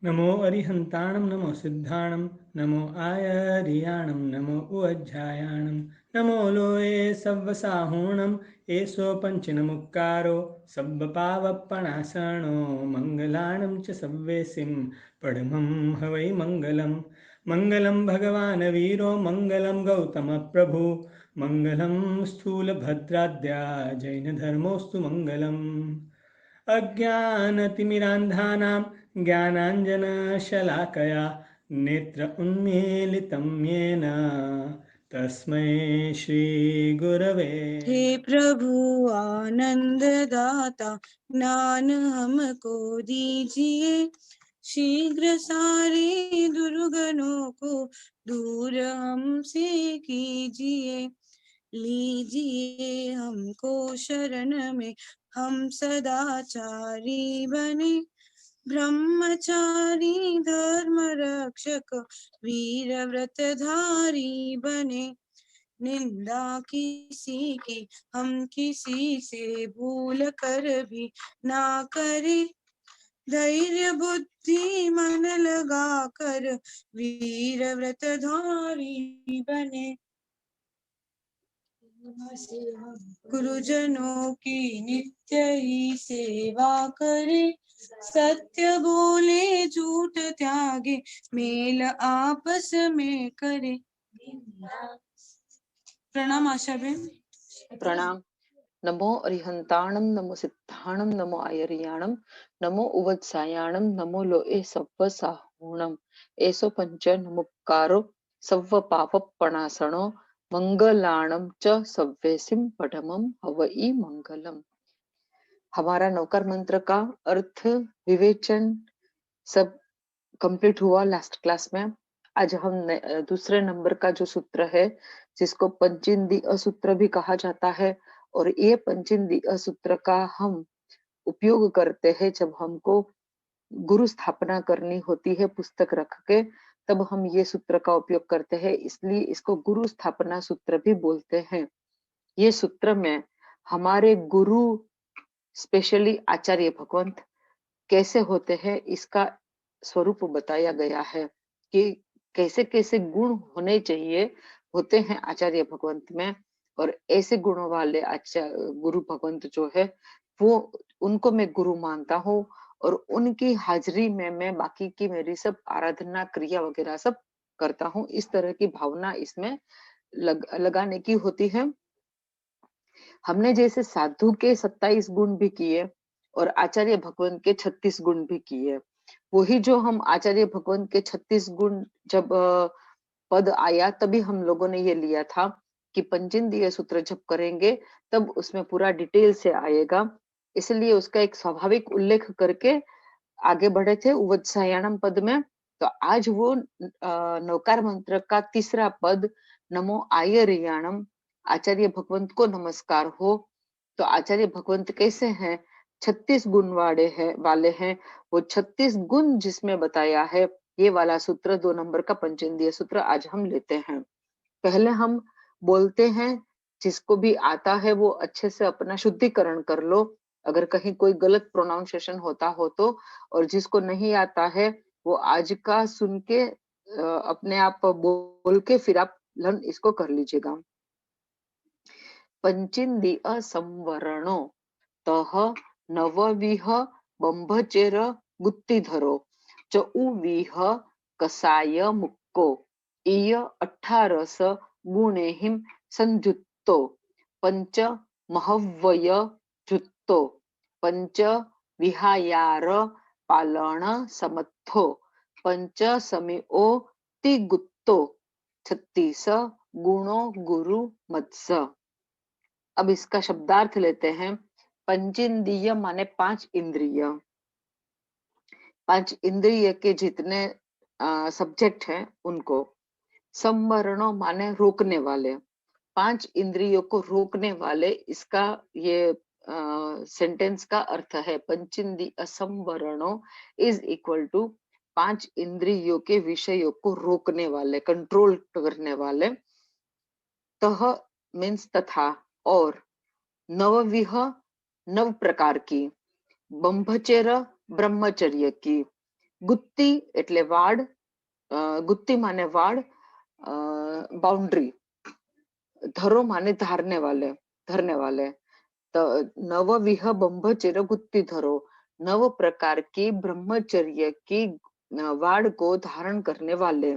नमो अरिहन्ताणं नमो सिद्धाणं नमो आयर्याणं नमो उज्जायाणं नमो लोये सव्वसाहूणं एषो पञ्चनमुक्कारो सब्बपावप्पणासनो मङ्गलाणं च सव्वेसिं पडमं हवै मङ्गलं मङ्गलं भगवान् वीरो मङ्गलं गौतमप्रभु मङ्गलं स्थूलभद्राद्या जैनधर्मोऽस्तु मङ्गलम् अज्ञानतिमिरान्धानां ज्ञानाञ्जनशलाकया नेत्र उन्मीलितं येन तस्मै श्रीगुरवे हे प्रभु आनंद दाता ज्ञान हमको दीजिए, शीघ्र सारे दुर्गुणों को दूर हमसे कीजिए। लीजिए हमको शरण में, हम सदाचारी बने, ब्रह्मचारी धर्म रक्षक वीर व्रतधारी बने। निंदा किसी की हम किसी से भूल कर भी ना करे, धैर्य बुद्धि मन लगा कर वीर व्रतधारी बने। गुरुजनों की नित्य ही सेवा करे, सत्य बोले झूठ त्यागे, मेल आपस में करे। प्रणाम आशा बेन। प्रणाम। नमो अरिहंताणं नमो सिद्धाणं नमो आयर्याणं नमो उवत्सायाणं नमो लोए सव्व साहूणं एसो पंच नमुक्कारो सव्व पापपणासनो मंगलाणं च सव्वेसिं पठमं हवई मंगलम। हमारा नौकर मंत्र का अर्थ विवेचन सब कंप्लीट हुआ लास्ट क्लास में। आज हम दूसरे नंबर का जो सूत्र है जिसको पंचिंदी सूत्र भी कहा जाता है, और ये पंचिंदी सूत्र का हम उपयोग करते हैं जब हमको गुरु स्थापना करनी होती है पुस्तक रख के, तब हम ये सूत्र का उपयोग करते हैं, इसलिए इसको गुरु स्थापना सूत्र भी बोलते हैं। ये सूत्र में हमारे गुरु स्पेशली आचार्य भगवंत कैसे होते हैं इसका स्वरूप बताया गया है कि कैसे कैसे गुण होने चाहिए होते हैं आचार्य भगवंत में, और ऐसे गुणों वाले आचार्य गुरु भगवंत जो है वो उनको मैं गुरु मानता हूँ, और उनकी हाजिरी में मैं बाकी की मेरी सब आराधना क्रिया वगैरह सब करता हूँ। इस तरह की भावना इसमें लगाने की होती है। हमने जैसे साधु के 27 गुण भी किए और आचार्य भगवंत के 36 गुण भी किए, वही जो हम आचार्य भगवंत के 36 गुण जब पद आया तभी हम लोगों ने ये लिया था कि पंचेंद्रिय सूत्र जब करेंगे तब उसमें पूरा डिटेल से आएगा, इसलिए उसका एक स्वाभाविक उल्लेख करके आगे बढ़े थे उवत्सायाणम पद में। तो आज वो नौकार मंत्र का तीसरा पद नमो आयर्याणम, आचार्य भगवंत को नमस्कार हो। तो आचार्य भगवंत कैसे हैं? 36 गुण वाले हैं। वो 36 गुण जिसमें बताया है, ये वाला सूत्र 2 नंबर का पंचेंद्रिय सूत्र आज हम लेते हैं। पहले हम बोलते हैं, जिसको भी आता है वो अच्छे से अपना शुद्धिकरण कर लो, अगर कहीं कोई गलत प्रोनाउंसिएशन होता हो तो, और जिसको नहीं आता है वो आज का सुन के अपने आप बोल के फिर आप लर्न इसको कर लीजिएगा। पंचिंदी संवरणो तह नवविह बंभचेर गुत्तिधरो चउविह कसाय मुक्को इय 18 गुणेहिम संजुत्तो पंच महव्वय जुत्तो पंच विहायार पालण समत्थो पंच समिओ तिगुत्तो 36 गुणो गुरु मत्स। अब इसका शब्दार्थ लेते हैं। पंचेंद्रिय माने 5 इंद्रिय, 5 इंद्रिय के जितने सब्जेक्ट हैं उनको। संवरणों माने रोकने वाले, 5 इंद्रियों को रोकने वाले, इसका ये सेंटेंस का अर्थ है। पंचेंद्रिय संवरणों इज इक्वल टू 5 इंद्रियों के विषयों को रोकने वाले, कंट्रोल करने वाले। तह मीन्स तथा, और नवविह 9 प्रकार की, ब्रह्मचर्य ब्रह्मचर्य की, गुत्ती એટલે વાડ, गुत्ती माने वाड़, बाउंड्री, धरो माने धरने वाले। तो नवविह ब्रह्मचर्य गुत्ती धरो, नव प्रकार की ब्रह्मचर्य की वाड़ को धारण करने वाले।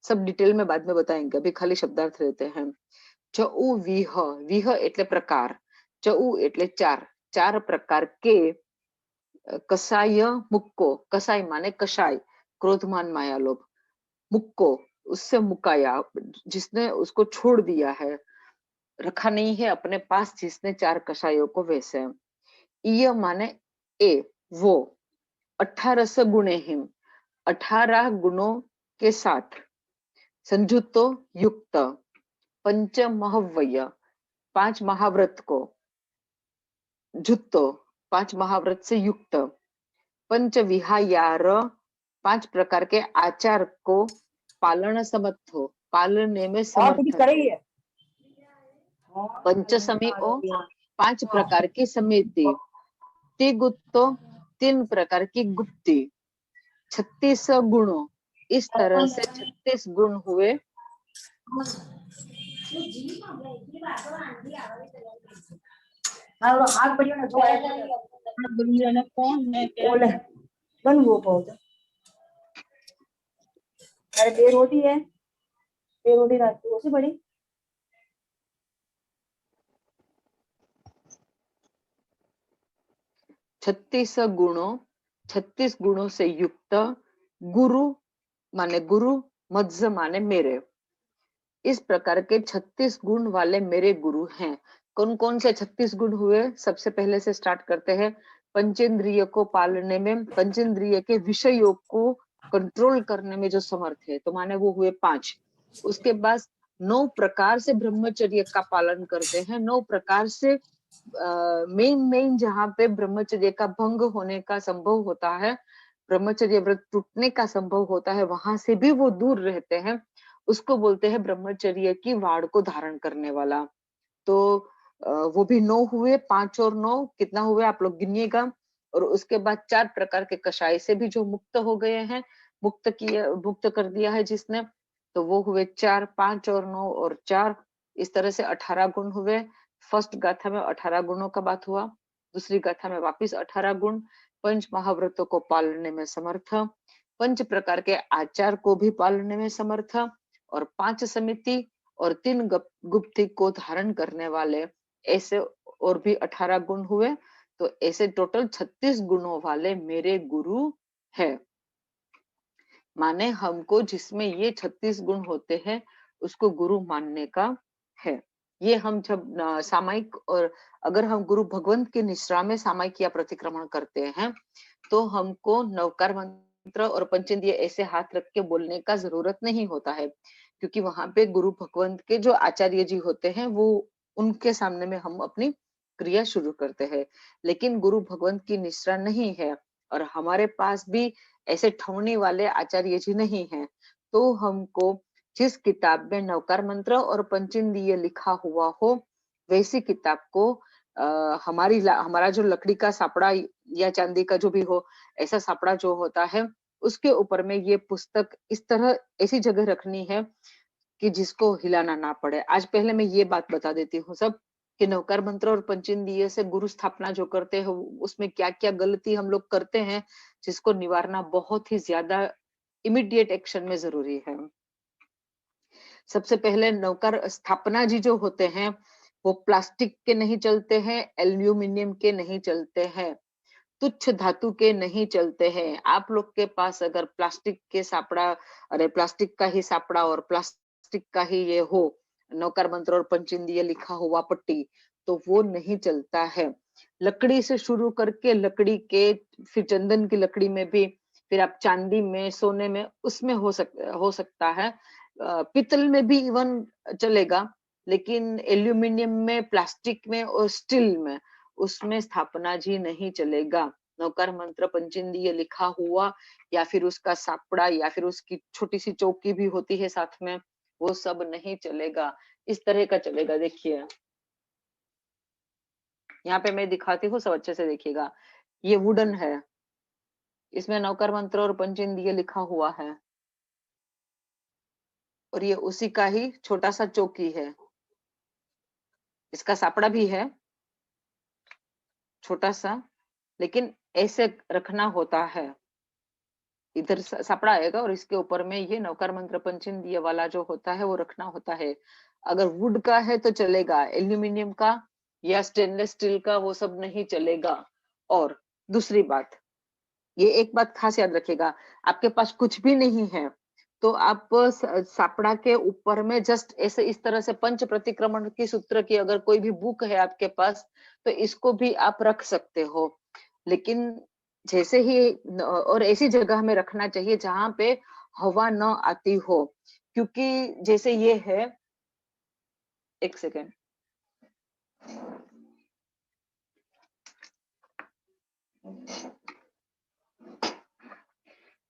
सब डिटेल में बाद में बताएंगे, अभी खाली शब्दार्थ रहते हैं। चऊ विह, विह એટલે प्रकार, चऊ એટલે चार, चार प्रकार के कसाय मुक्को, कसाई माने कषाय, क्रोधमान माया लोभ, मुक्को उससे मुकाया, जिसने उसको छोड़ दिया है, रखा नहीं है अपने पास, जिसने चार कषायों को वैसे। इय माने ए वो, 18 गुणे हिम, 18 गुणों के साथ, संजुतो युक्त, पंच महाव्य, 5 महाव्रत को, जुत्तो 5 महाव्रत से युक्त, पंच विहायार, 5 प्रकार के आचार को पालन समर्थ हो, पालने में समर्थ है। पंचसमी ओ 5 प्रकार की समिति, तिगुत्तो 3 प्रकार की गुप्ती, 36 गुणों, इस तरह से 36 गुण हुए। अरे 2 रोटी है, 2 रोटी रात को से बड़ी। 36 गुणों, 36 गुणों से युक्त, गुरु माने गुरु, मज्ज माने मेरे, इस प्रकार के 36 गुण वाले मेरे गुरु हैं। कौन कौन से 36 गुण हुए? सबसे पहले से स्टार्ट करते हैं। पंचेंद्रिय को पालने में, पंचेंद्रिय के विषयों को कंट्रोल करने में जो समर्थ है, तो माने वो हुए 5। उसके बाद 9 प्रकार से ब्रह्मचर्य का पालन करते हैं। 9 प्रकार से मेन जहाँ पे ब्रह्मचर्य का भंग होने का संभव होता है, ब्रह्मचर्य व्रत टूटने का संभव होता है, वहां से भी वो दूर रहते हैं, उसको बोलते हैं ब्रह्मचर्य की वाड़ को धारण करने वाला। तो वो भी 9 हुए, 5 और 9 कितना हुए आप लोग गिनिएगा। और उसके बाद 4 प्रकार के कषाय से भी जो मुक्त हो गए हैं, मुक्त कर दिया है जिसने, तो वो हुए 4, 5 और 9 और 4, इस तरह से 18 गुण हुए। फर्स्ट गाथा में 18 गुणों का बात हुआ, दूसरी गाथा में वापिस 18 गुण, पंच महाव्रतों को पालने में समर्थ, 5 प्रकार के आचार को भी पालने में समर्थ, और 5 समिति और 3 गुप्ती को धारण करने वाले, ऐसे और भी 18 गुण हुए। तो ऐसे टोटल 36 गुणों वाले मेरे गुरु है। माने हमको जिसमें ये 36 गुण होते हैं उसको गुरु मानने का है। ये हम जब सामायिक, और अगर हम गुरु भगवंत के निश्रा में सामायिक या प्रतिक्रमण करते हैं, तो हमको नवकार मंत्र और पंचेंद्रिय ऐसे हाथ रख के बोलने का जरूरत नहीं होता है, क्योंकि वहां पे गुरु भगवंत के जो आचार्य जी होते हैं, वो उनके सामने में हम अपनी क्रिया शुरू करते हैं। लेकिन गुरु भगवंत की निश्रा नहीं है, और हमारे पास भी ऐसे ठवनी वाले आचार्य जी नहीं है, तो हमको जिस किताब में नवकार मंत्र और पंचेंद्रिय लिखा हुआ हो, वैसी किताब को हमारा जो लकड़ी का सापड़ा या चांदी का जो भी हो, ऐसा सापड़ा जो होता है, उसके ऊपर में ये पुस्तक इस तरह ऐसी जगह रखनी है कि जिसको हिलाना ना पड़े। आज पहले मैं ये बात बता देती हूँ सब, कि नवकार मंत्र और पंचेंद्रिय से गुरु स्थापना जो करते हैं, उसमें क्या क्या गलती हम लोग करते हैं, जिसको निवारना बहुत ही ज्यादा इमीडिएट एक्शन में जरूरी है। सबसे पहले नवकार स्थापना जी जो होते हैं, वो प्लास्टिक के नहीं चलते हैं, एल्यूमिनियम के नहीं चलते हैं, तुच्छ धातु के नहीं चलते हैं। आप लोग के पास अगर प्लास्टिक के सापड़ा, अरे प्लास्टिक का ही सापड़ा और प्लास्टिक का ही ये हो, नवकार मंत्र और पंचेंद्रिय लिखा हुआ पट्टी, तो वो नहीं चलता है। लकड़ी से शुरू करके लकड़ी के, फिर चंदन की लकड़ी में भी, फिर आप चांदी में, सोने में, उसमें हो सकता है, पीतल में भी इवन चलेगा, लेकिन एल्यूमिनियम में, प्लास्टिक में और स्टील में, उसमें स्थापना जी नहीं चलेगा। नवकार मंत्र पंचेंद्रिय लिखा हुआ, या फिर उसका सापड़ा, या फिर उसकी छोटी सी चौकी भी होती है साथ में, वो सब नहीं चलेगा। इस तरह का चलेगा। देखिए यहाँ पे मैं दिखाती हूँ, सब अच्छे से देखिएगा। ये वुडन है, इसमें नौकर मंत्र और पंचेंद्रिय लिखा हुआ है, और ये उसी का ही छोटा सा चौकी है। इसका सापड़ा भी है छोटा सा, लेकिन ऐसे रखना होता है। इधर सापड़ा आएगा और इसके ऊपर में ये नौकर मंत्र पंचेंद्रिय वाला जो होता है वो रखना होता है। अगर वुड का है तो चलेगा, एल्यूमिनियम का या स्टेनलेस स्टील का वो सब नहीं चलेगा। और दूसरी बात, ये एक बात खास याद रखिएगा, आपके पास कुछ भी नहीं है तो आप सापड़ा के ऊपर में जस्ट ऐसे इस तरह से पंच प्रतिक्रमण की सूत्र की अगर कोई भी बुक है आपके पास तो इसको भी आप रख सकते हो। लेकिन जैसे ही और ऐसी जगह में रखना चाहिए जहां पे हवा न आती हो, क्योंकि जैसे ये है, एक सेकेंड,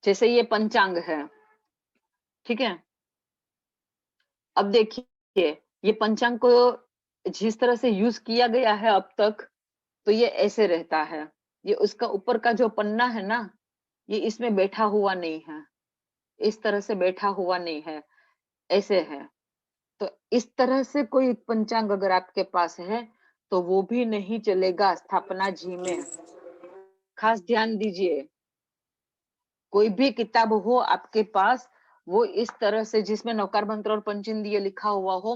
जैसे ये पंचांग है, ठीक है। अब देखिए ये पंचांग को जिस तरह से यूज किया गया है अब तक, तो ये ऐसे रहता है। ये उसका ऊपर का जो पन्ना है ना, ये इसमें बैठा हुआ नहीं है, इस तरह से बैठा हुआ नहीं है, ऐसे है। तो इस तरह से कोई पंचांग अगर आपके पास है तो वो भी नहीं चलेगा स्थापना जी में। खास ध्यान दीजिए, कोई भी किताब हो आपके पास, वो इस तरह से जिसमें नौकार मंत्र और पंचेंद्रिय लिखा हुआ हो,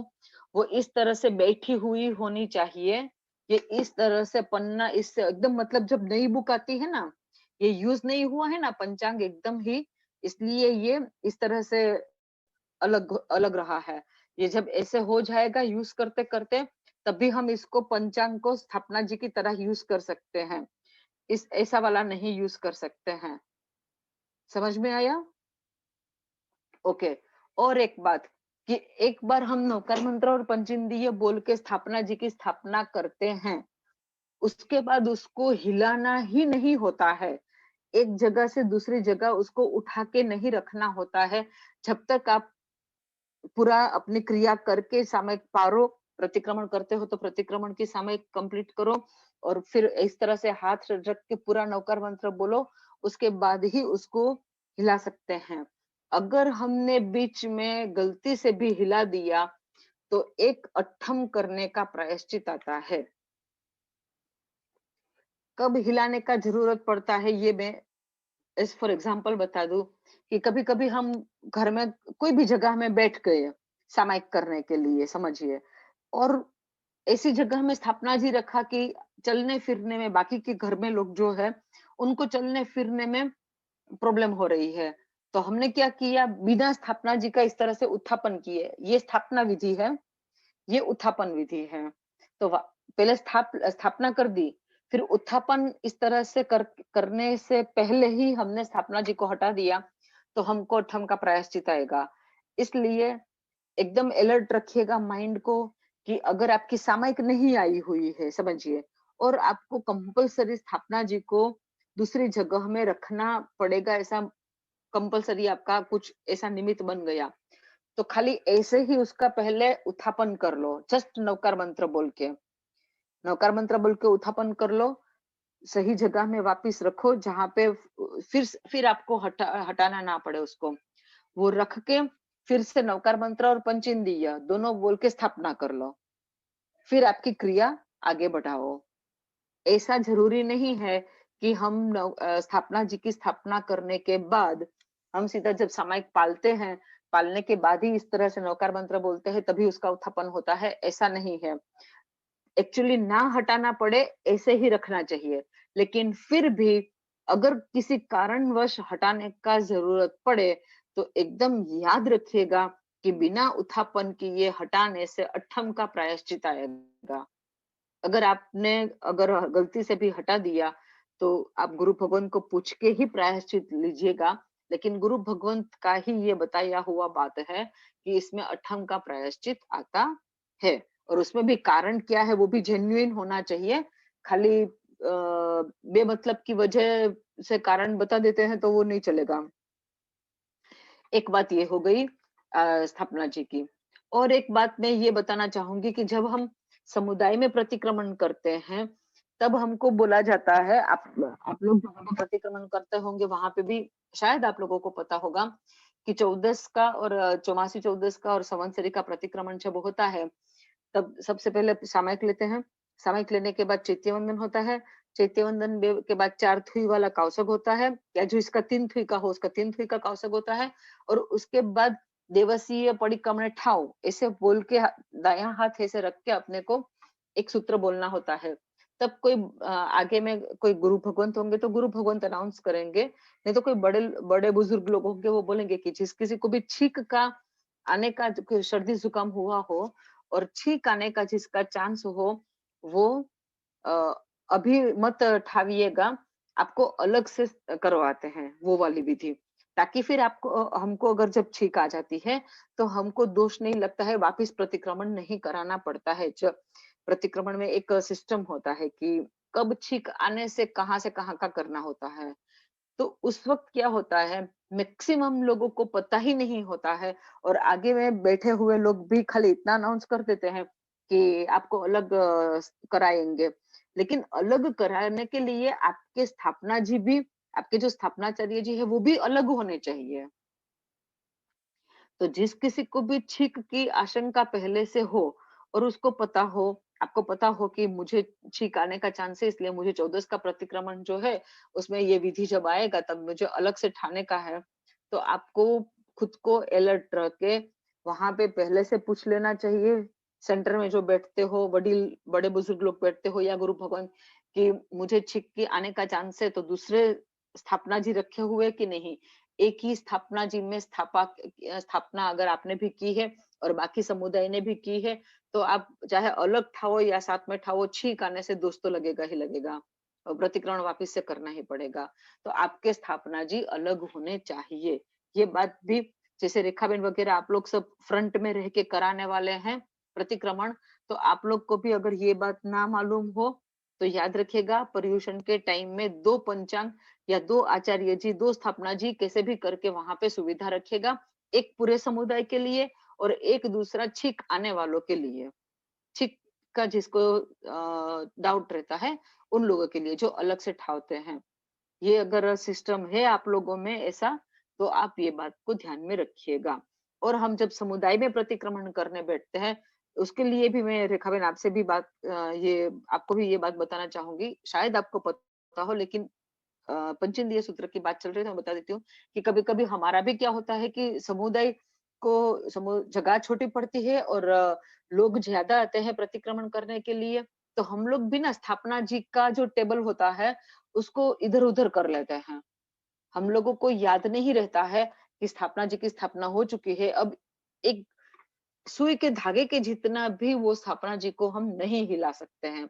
वो इस तरह से बैठी हुई होनी चाहिए। ये इस तरह से पन्ना इससे एकदम, मतलब जब नई बुक आती है ना, ये यूज नहीं हुआ है ना पंचांग एकदम ही, इसलिए ये इस तरह से अलग अलग रहा है। ये जब ऐसे हो जाएगा यूज करते करते, तभी हम इसको पंचांग को स्थापना जी की तरह यूज कर सकते हैं। इस ऐसा वाला नहीं यूज कर सकते हैं। समझ में आया? ओके। और एक बात कि एक बार हम नौकर मंत्र और पंचेंद्रिय बोल के स्थापना जी की स्थापना करते हैं, उसके बाद उसको हिलाना ही नहीं होता है। एक जगह से दूसरी जगह उसको उठा के नहीं रखना होता है। जब तक आप पूरा अपनी क्रिया करके सामयिक पारो, प्रतिक्रमण करते हो तो प्रतिक्रमण की सामयिक कंप्लीट करो, और फिर इस तरह से हाथ रख के पूरा नौकर मंत्र बोलो, उसके बाद ही उसको हिला सकते हैं। अगर हमने बीच में गलती से भी हिला दिया तो एक अट्ठम करने का प्रायश्चित आता है। कब हिलाने का जरूरत पड़ता है ये मैं इस फॉर एग्जाम्पल बता दूं कि कभी कभी हम घर में कोई भी जगह में बैठ गए सामायिक करने के लिए, समझिए, और ऐसी जगह में स्थापना जी रखा कि चलने फिरने में बाकी के घर में लोग जो है उनको चलने फिरने में प्रॉब्लम हो रही है। तो हमने क्या किया, बिना स्थापना जी का इस तरह से उत्थापन किए। ये स्थापना विधि है, ये उत्थापन विधि है। तो पहले स्थापना कर दी, फिर उत्थापन इस तरह से करने से पहले ही हमने स्थापना जी को हटा दिया, तो हमको अठम का प्रायश्चित आएगा। इसलिए एकदम अलर्ट रखिएगा माइंड को कि अगर आपकी सामयिक नहीं आई हुई है, समझिए, और आपको कंपलसरी स्थापना जी को दूसरी जगह में रखना पड़ेगा, ऐसा कंपलसरी आपका कुछ ऐसा निमित्त बन गया, तो खाली ऐसे ही उसका पहले उत्थापन कर लो। जस्ट नौकार मंत्र बोल के, नौकार मंत्र बोल के उत्थापन कर लो, सही जगह में वापस रखो जहां पे फिर आपको हटाना ना पड़े उसको। वो रख के फिर से नौकार मंत्र और पंचेंद्रिय दोनों बोल के स्थापना कर लो, फिर आपकी क्रिया आगे बढ़ाओ। ऐसा जरूरी नहीं है कि हम स्थापना जी की स्थापना करने के बाद हम सीधा जब सामायिक पालते हैं, पालने के बाद ही इस तरह से नौकार मंत्र बोलते हैं तभी उसका उत्थापन होता है, ऐसा नहीं है। एक्चुअली ना हटाना पड़े ऐसे ही रखना चाहिए, लेकिन फिर भी अगर किसी कारणवश हटाने का जरूरत पड़े तो एकदम याद रखिएगा कि बिना उत्थापन किए हटाने से अठम का प्रायश्चित आएगा। अगर गलती से भी हटा दिया तो आप गुरु भगवान को पूछ के ही प्रायश्चित लीजिएगा, लेकिन गुरु भगवंत का ही ये बताया हुआ बात है कि इसमें अठम का प्रायश्चित आता है, और उसमें भी कारण क्या है वो भी जेन्युइन होना चाहिए। खाली बेमतलब की वजह से कारण बता देते हैं तो वो नहीं चलेगा। एक बात ये हो गई स्थापना जी की। और एक बात मैं ये बताना चाहूंगी कि जब हम समुदाय में प्रतिक्रमण करते हैं तब हमको बोला जाता है, आप लोग जहाँ पे प्रतिक्रमण करते होंगे वहां पे भी शायद आप लोगों को पता होगा कि 14 का और चौमासी 14 का और संवत्सरी का प्रतिक्रमण जब होता है, तब सबसे पहले सामयिक लेते हैं। सामयिक लेने के बाद चैत्य वंदन होता है। चैत्य वंदन के बाद 4 थुई वाला कौसक होता है, या जो इसका 3 थुई का हो उसका 3 थुई का कौसक होता है। और उसके बाद देवसीय पडिक्कमणे ठाव ऐसे बोल के दायां हाथ ऐसे रख के अपने को एक सूत्र बोलना होता है। तब कोई आगे में कोई गुरु भगवंत होंगे तो गुरु भगवंत अनाउंस करेंगे, नहीं तो कोई बड़े बड़े बुजुर्ग लोग होंगे वो बोलेंगे कि जिस किसी को भी छींक का आने का, सर्दी जुकाम हुआ हो और छींक आने का जिसका चांस हो, वो अ, अभी मत ठाविएगा, आपको अलग से करवाते हैं वो वाली विधि, ताकि फिर आपको हमको अगर जब छींक आ जाती है तो हमको दोष नहीं लगता है, वापिस प्रतिक्रमण नहीं कराना पड़ता है। जब प्रतिक्रमण में एक सिस्टम होता है कि कब छींक आने से कहाँ का करना होता है। तो उस वक्त क्या होता है, मैक्सिमम लोगों को पता ही नहीं होता है, और आगे में बैठे हुए लोग भी खाली इतना अनाउंस कर देते हैं कि आपको अलग कराएंगे। लेकिन अलग कराने के लिए आपके स्थापना जी भी, आपके जो स्थापनाचार्य जी है वो भी अलग होने चाहिए। तो जिस किसी को भी छींक की आशंका पहले से हो और उसको पता हो, आपको पता हो कि मुझे छींक आने का चांस है, इसलिए मुझे 14 का प्रतिक्रमण जो है उसमें ये विधि जब आएगा तब मुझे अलग से ठाने का है, तो आपको खुद को अलर्ट रख के वहां पे पहले से पूछ लेना चाहिए। सेंटर में जो बैठते हो, वडील बड़े बुजुर्ग लोग बैठते हो या गुरु भगवान, कि मुझे छींक की आने का चांस है, तो दूसरे स्थापना जी रखे हुए कि नहीं, एक ही स्थापना जी में स्थापना अगर आपने भी की है और बाकी समुदाय ने भी की है, तो आप चाहे अलग ठाओ या साथ में ठाओ, छींक आने से दोष तो लगेगा ही लगेगा और प्रतिक्रमण वापिस से करना ही पड़ेगा। तो आपके स्थापना जी अलग होने चाहिए। ये बात भी, जैसे रेखाबेन वगैरह आप लोग सब फ्रंट में रह के कराने वाले हैं प्रतिक्रमण, तो आप लोग को भी अगर ये बात ना मालूम हो तो याद रखिएगा, पर्यूषण के टाइम में 2 पंचांग या 2 आचार्य जी, 2 स्थापना जी कैसे भी करके वहां पे सुविधा रखिएगा, एक पूरे समुदाय के लिए और एक दूसरा छींक आने वालों के लिए। छींक का जिसको डाउट रहता है उन लोगों के लिए जो अलग से ठावते हैं। ये अगर सिस्टम है आप लोगों में ऐसा, तो आप ये बात को ध्यान में रखिएगा। और हम जब समुदाय में प्रतिक्रमण करने बैठते हैं, उसके लिए भी मैं रेखाबेन आपसे भी बात ये आपको भी ये बात बताना चाहूंगी, शायद आपको पता हो, लेकिन पंचेंद्रिय सूत्र की बात चल रही है तो मैं बता देती हूँ कि कभी-कभी हमारा भी क्या होता है कि समुदाय को जगह छोटी पड़ती है और लोग ज्यादा आते हैं प्रतिक्रमण करने के लिए, तो हम लोग भी ना स्थापना जी का जो टेबल होता है उसको इधर-उधर कर लेते हैं। हम लोगों को याद नहीं रहता है कि स्थापना जी की स्थापना हो चुकी है। अब एक सुई के धागे के जितना भी वो स्थापना जी को हम नहीं हिला सकते हैं।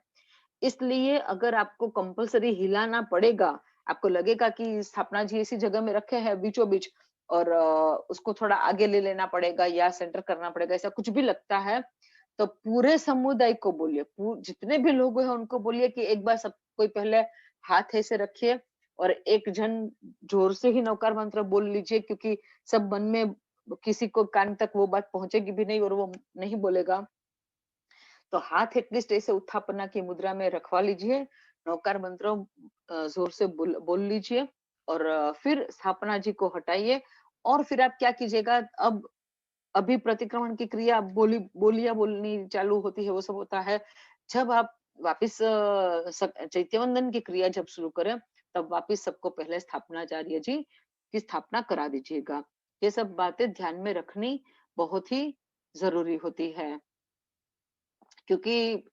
इसलिए अगर आपको कंपल्सरी हिलाना पड़ेगा, आपको लगेगा कि स्थापना जी इसी जगह में रखे हैं बीचों बीच और उसको थोड़ा आगे ले लेना पड़ेगा या सेंटर करना पड़ेगा, ऐसा कुछ भी लगता है, तो पूरे समुदाय को बोलिए, जितने भी लोग हैं उनको बोलिए कि एक बार सब कोई पहले हाथ ऐसे रखिए और एक जन जोर से ही नवकार मंत्र बोल लीजिए, क्योंकि सब मन में किसी को कान तक वो बात पहुंचेगी भी नहीं और वो नहीं बोलेगा। तो हाथ एटलीस्ट ऐसे उत्थापना की मुद्रा में रखवा लीजिए, नौकार मंत्र जोर से बोल लीजिए और फिर स्थापना जी को हटाइए। और फिर आप क्या कीजिएगा, अब अभी प्रतिक्रमण की क्रिया बोलिया बोलनी चालू होती है, वो सब होता है। जब आप वापिस चैत्यवंदन की क्रिया जब शुरू करें, तब वापिस सबको पहले स्थापनाचार्य जी की स्थापना करा दीजिएगा। ये सब बातें ध्यान में रखनी बहुत ही जरूरी होती है, क्योंकि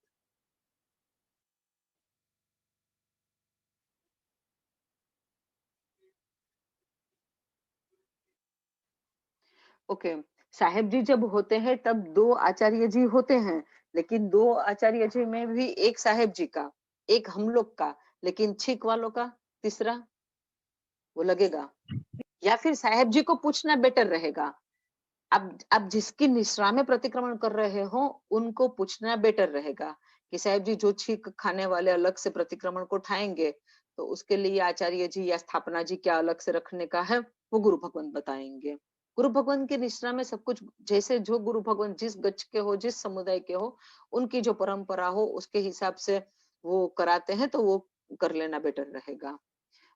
ओके, साहेब जी जब होते हैं तब 2 आचार्य जी होते हैं, लेकिन 2 आचार्य जी में भी एक साहेब जी का, एक हम लोग का, लेकिन छीक वालों का तीसरा वो लगेगा। या फिर साहेब जी को पूछना बेटर रहेगा। आप जिसकी निश्रा में प्रतिक्रमण कर रहे हो उनको पूछना बेटर रहेगा कि साहेब जी जो छीक खाने वाले अलग से प्रतिक्रमण को उठाएंगे, तो उसके लिए आचार्य जी या स्थापना जी क्या अलग से रखने का है वो गुरु भगवान बताएंगे। गुरु भगवान की निश्रा में सब कुछ, जैसे जो गुरु भगवान जिस गच्छ के हो, जिस समुदाय के हो, उनकी जो परंपरा हो उसके हिसाब से वो कराते हैं तो वो कर लेना बेटर रहेगा।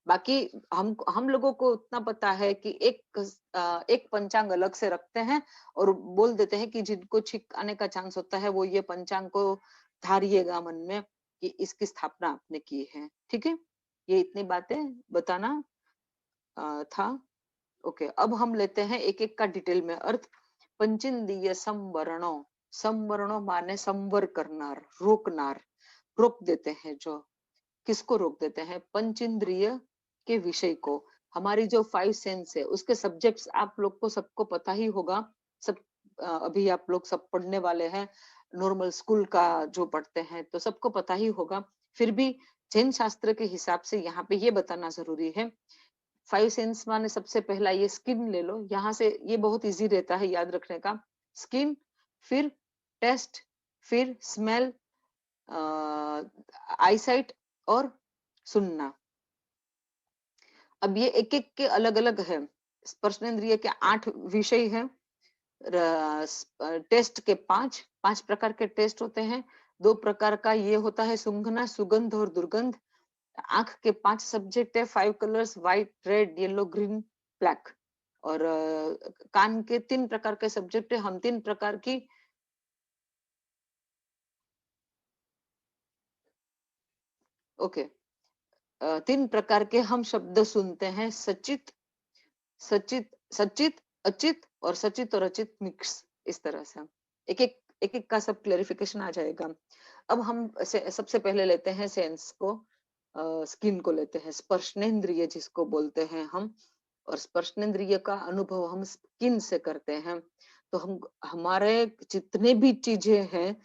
बाकी हम लोगों को उतना पता है कि एक पंचांग अलग से रखते हैं और बोल देते हैं कि जिनको छिक आने का चांस होता है वो ये पंचांग को धारिएगा मन में कि इसकी स्थापना आपने की है। ठीक है, ये इतनी बातें बताना था। ओके, अब हम लेते हैं एक एक का डिटेल में अर्थ। पंचेंद्रिय संवरणो, संवरणो माने संवर करनार, रोकनार, रोक देते हैं। जो किसको रोक देते हैं? पंचेंद्रिय के विषय को। हमारी जो 5 सेंस है उसके सब्जेक्ट्स आप लोग को सबको पता ही होगा। सब अभी आप लोग सब पढ़ने वाले हैं, नॉर्मल स्कूल का जो पढ़ते हैं तो सबको पता ही होगा। फिर भी जैन शास्त्र के हिसाब से यहाँ पे ये बताना जरूरी है। 5 सेंस माने सबसे पहला ये स्किन ले लो, यहाँ से ये बहुत इजी रहता है याद रखने का। स्किन, फिर टेस्ट, फिर स्मेल, आईसाइट और सुनना। अब ये एक एक के अलग अलग है। स्पर्शेंद्रिय के 8 विषय है। टेस्ट के 5 प्रकार के टेस्ट होते हैं। 2 प्रकार का ये होता है सूंघना, सुगंध और दुर्गंध। आंख के 5 सब्जेक्ट है, 5 colours, white, red, yellow, green, black. और कान के 3 प्रकार के सब्जेक्ट है। हम 3 प्रकार की ओके 3 प्रकार के हम शब्द सुनते हैं, सचित, सचित, सचित, अचित और सचित और अचित मिक्स। इस तरह से एक एक का सब क्लेरिफिकेशन आ जाएगा। अब हम सबसे पहले लेते हैं सेंस को, स्किन को लेते हैं, स्पर्शनेंद्रिय जिसको बोलते हैं हम। और स्पर्शनेंद्रिय का अनुभव हम स्किन से करते हैं। तो हम हमारे जितने भी चीजें हैं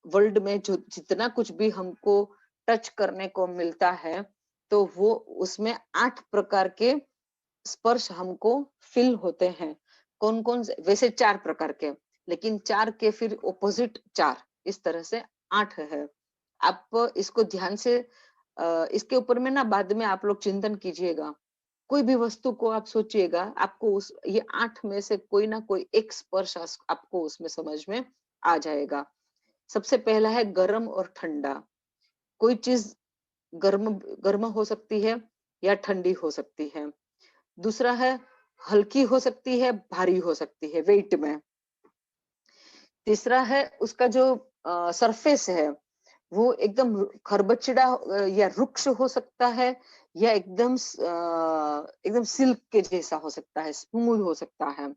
वर्ल्ड में, जो जितना कुछ भी हमको टच करने को मिलता है तो वो उसमें 8 प्रकार के स्पर्श हमको फील होते हैं। कौन कौन से? वैसे 4 प्रकार के, लेकिन 4 के फिर ऑपोजिट 4, इस तरह से 8 है। आप इसको ध्यान से इसके ऊपर में ना बाद में आप लोग चिंतन कीजिएगा। कोई भी वस्तु को आप सोचिएगा, आपको उस ये 8 में से कोई ना कोई एक स्पर्श आपको उसमें समझ में आ जाएगा। सबसे पहला है गर्म और ठंडा। कोई चीज गर्म गर्म हो सकती है या ठंडी हो सकती है। दूसरा है हल्की हो सकती है, भारी हो सकती है वेट में। तीसरा है उसका जो सरफेस है वो एकदम खरबचड़ा या रुक्ष हो सकता है, या एकदम सिल्क के जैसा हो सकता है, स्मूथ हो सकता है।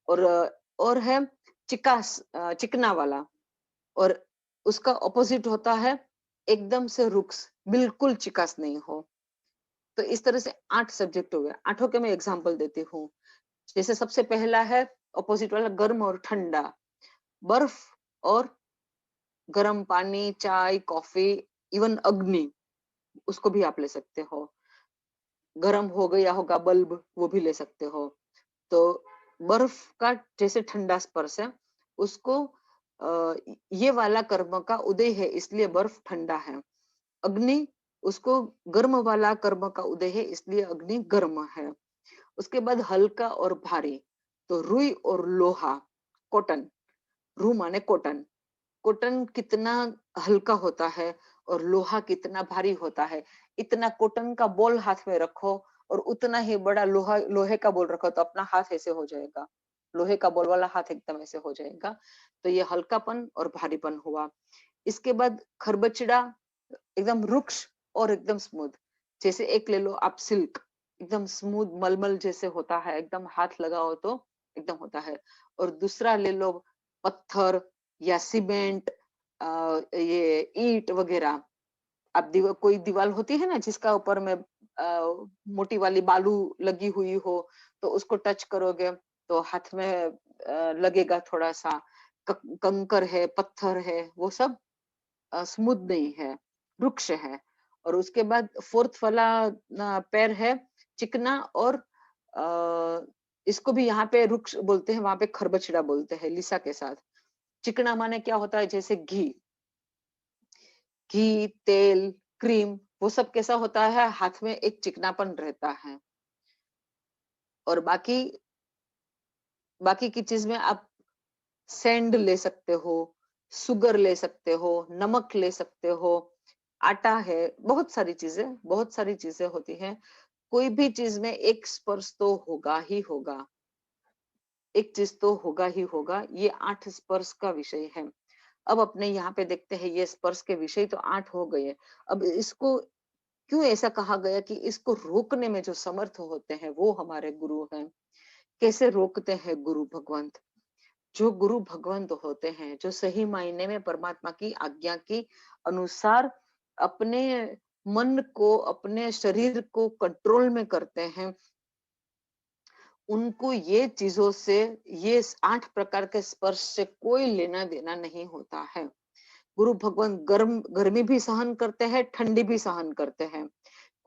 और है चिकना वाला। और उसका ऑपोजिट होता है एकदम से रुक्ष, बिल्कुल चिकास नहीं हो। तो इस तरह से 8 सब्जेक्ट हो गए। 8 के मैं एग्जांपल देती हूँ। जैसे सबसे पहला है ऑपोजिट वाला, गर्म और ठंडा। बर्फ और गर्म पानी, चाय, कॉफी, इवन अग्नि, उसको भी आप ले सकते हो। गर्म हो गया होगा बल्ब, वो भी ले सकते हो। तो बर्फ का जैसे ठंडा स्पर्श है, उसको ये वाला कर्म का उदय है इसलिए बर्फ ठंडा है। अग्नि, उसको गर्म वाला कर्म का उदय है इसलिए अग्नि गर्म है। उसके बाद हल्का और भारी, तो रुई और लोहा, कॉटन। रू माने कॉटन। कॉटन कितना हल्का होता है और लोहा कितना भारी होता है। इतना कॉटन का बॉल हाथ में रखो और उतना ही बड़ा लोहे का बॉल रखो तो अपना हाथ ऐसे हो जाएगा, लोहे का बॉल वाला हाथ एकदम ऐसे हो जाएगा। तो ये हल्कापन और भारीपन हुआ। इसके बाद खरबचड़ा, एकदम रुक्ष और एकदम स्मूथ। जैसे एक ले लो आप सिल्क, एकदम स्मूथ मलमल जैसे होता है, एकदम हाथ लगाओ तो एकदम होता है। और दूसरा ले लो पत्थर या सीमेंट, ये ईंट वगैरह। अब कोई दीवार होती है ना जिसका ऊपर में मोटी वाली बालू लगी हुई हो, तो उसको टच करोगे तो हाथ में लगेगा थोड़ा सा। कंकर है, पत्थर है, वो सब स्मूथ नहीं है, वृक्ष है। और उसके बाद फोर्थ वाला पैर है चिकना और इसको भी यहाँ पे वृक्ष बोलते हैं, वहां पे खरबचड़ा बोलते हैं लिसा के साथ। चिकना माने क्या होता है? जैसे घी, घी, तेल, क्रीम, वो सब कैसा होता है? हाथ में एक चिकनापन रहता है। और बाकी बाकी की चीज में आप सैंड ले सकते हो, सुगर ले सकते हो, नमक ले सकते हो, आटा है, बहुत सारी चीजें होती हैं। कोई भी चीज में एक स्पर्श तो होगा ही होगा, एक चीज तो होगा ही होगा। ये 8 स्पर्श का विषय है। अब अपने यहाँ पे देखते हैं, ये स्पर्श के विषय तो 8 हो गए। अब इसको क्यों ऐसा कहा गया कि इसको रोकने में जो समर्थ होते हैं वो हमारे गुरु हैं। कैसे रोकते हैं गुरु भगवंत? जो गुरु भगवंत होते हैं, जो सही मायने में परमात्मा की आज्ञा के अनुसार अपने मन को, अपने शरीर को कंट्रोल में करते हैं, उनको ये चीजों से, ये 8 प्रकार के स्पर्श से कोई लेना देना नहीं होता है। गुरु भगवान गर्मी भी सहन करते हैं, ठंडी भी सहन करते हैं।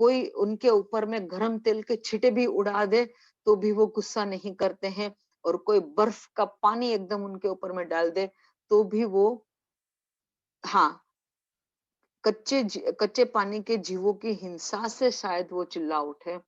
कोई उनके ऊपर में गरम तेल के छींटे भी उड़ा दे तो भी वो गुस्सा नहीं करते हैं, और कोई बर्फ का पानी एकदम उनके ऊपर में डाल दे तो भी वो, हाँ, कच्चे पानी के जीवों की हिंसा से शायद वो चिल्ला उठे,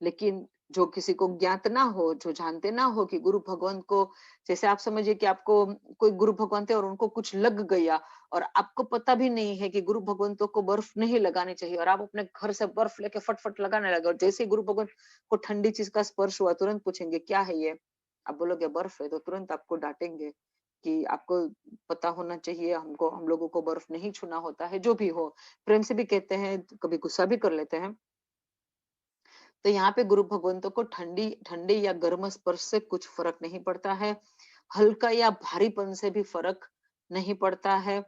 लेकिन जो किसी को ज्ञात ना हो, जो जानते ना हो कि गुरु भगवान को, जैसे आप समझिए कि आपको कोई गुरु भगवान थे और उनको कुछ लग गया, और आपको पता भी नहीं है कि गुरु भगवंतों को बर्फ नहीं लगानी चाहिए, और आप अपने घर से बर्फ लेके फटफट लगाने लगे, और जैसे ही गुरु भगवान को ठंडी चीज का स्पर्श हुआ, तुरंत पूछेंगे क्या है ये, आप बोलोगे बर्फ है, तो तुरंत आपको डांटेंगे कि आपको पता होना चाहिए, हमको, हम लोगों को बर्फ नहीं छूना होता है। जो भी हो, प्रेम से भी कहते हैं, कभी गुस्सा भी कर लेते हैं। तो यहाँ पे गुरु भगवंतों को ठंडी ठंडे या गर्म स्पर्श से कुछ फर्क नहीं पड़ता है, हल्का या भारीपन से भी फर्क नहीं पड़ता है।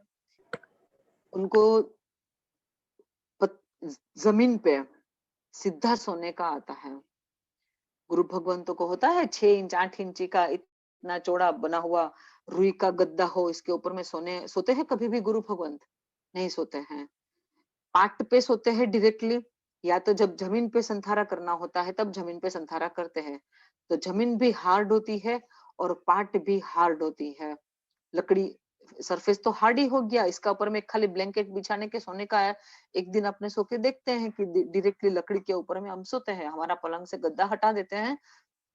उनको जमीन पे सीधा सोने का आता है। गुरु भगवंतों को होता है 6 इंच 8 इंची का इतना चौड़ा बना हुआ रुई का गद्दा हो, इसके ऊपर में सोते हैं कभी भी गुरु भगवंत? नहीं सोते हैं। पाट पे सोते हैं डायरेक्टली, या तो जब जमीन पे संथारा करना होता है तब जमीन पे संथारा करते हैं। तो जमीन भी हार्ड होती है और पाट भी हार्ड होती है। लकड़ी सरफेस तो हार्ड ही हो गया, इसका ऊपर में खाली ब्लैंकेट बिछाने के सोने का है। एक दिन अपने सो के देखते हैं कि डायरेक्टली लकड़ी के ऊपर में हम सोते हैं, हमारा पलंग से गद्दा हटा देते हैं,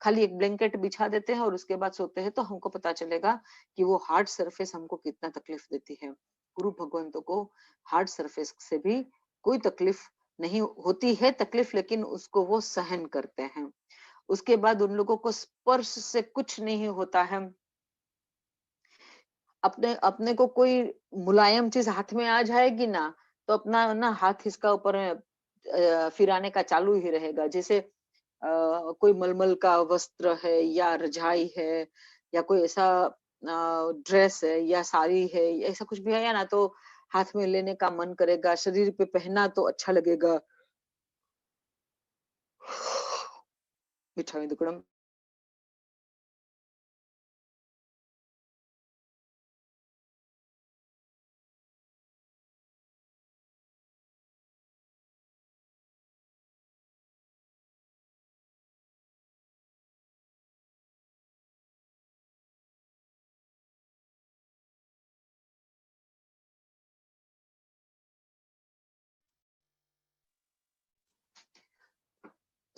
खाली एक ब्लैंकेट बिछा देते हैं और उसके बाद सोते हैं, तो हमको पता चलेगा कि वो हार्ड सरफेस हमको कितना तकलीफ देती है। गुरु भगवंतों को हार्ड सरफेस से भी कोई तकलीफ नहीं होती है, तकलीफ, लेकिन उसको वो सहन करते हैं। उसके बाद उन लोगों को स्पर्श से कुछ नहीं होता है। अपने अपने को कोई मुलायम चीज हाथ में आ जाएगी ना, तो अपना ना हाथ इसका ऊपर फिराने का चालू ही रहेगा। जैसे कोई मलमल का वस्त्र है या रजाई है या कोई ऐसा ड्रेस है या साड़ी है, या ऐसा कुछ भी है ना, तो हाथ में लेने का मन करेगा, शरीर पे पहना तो अच्छा लगेगा। मिठाई दुकड़म।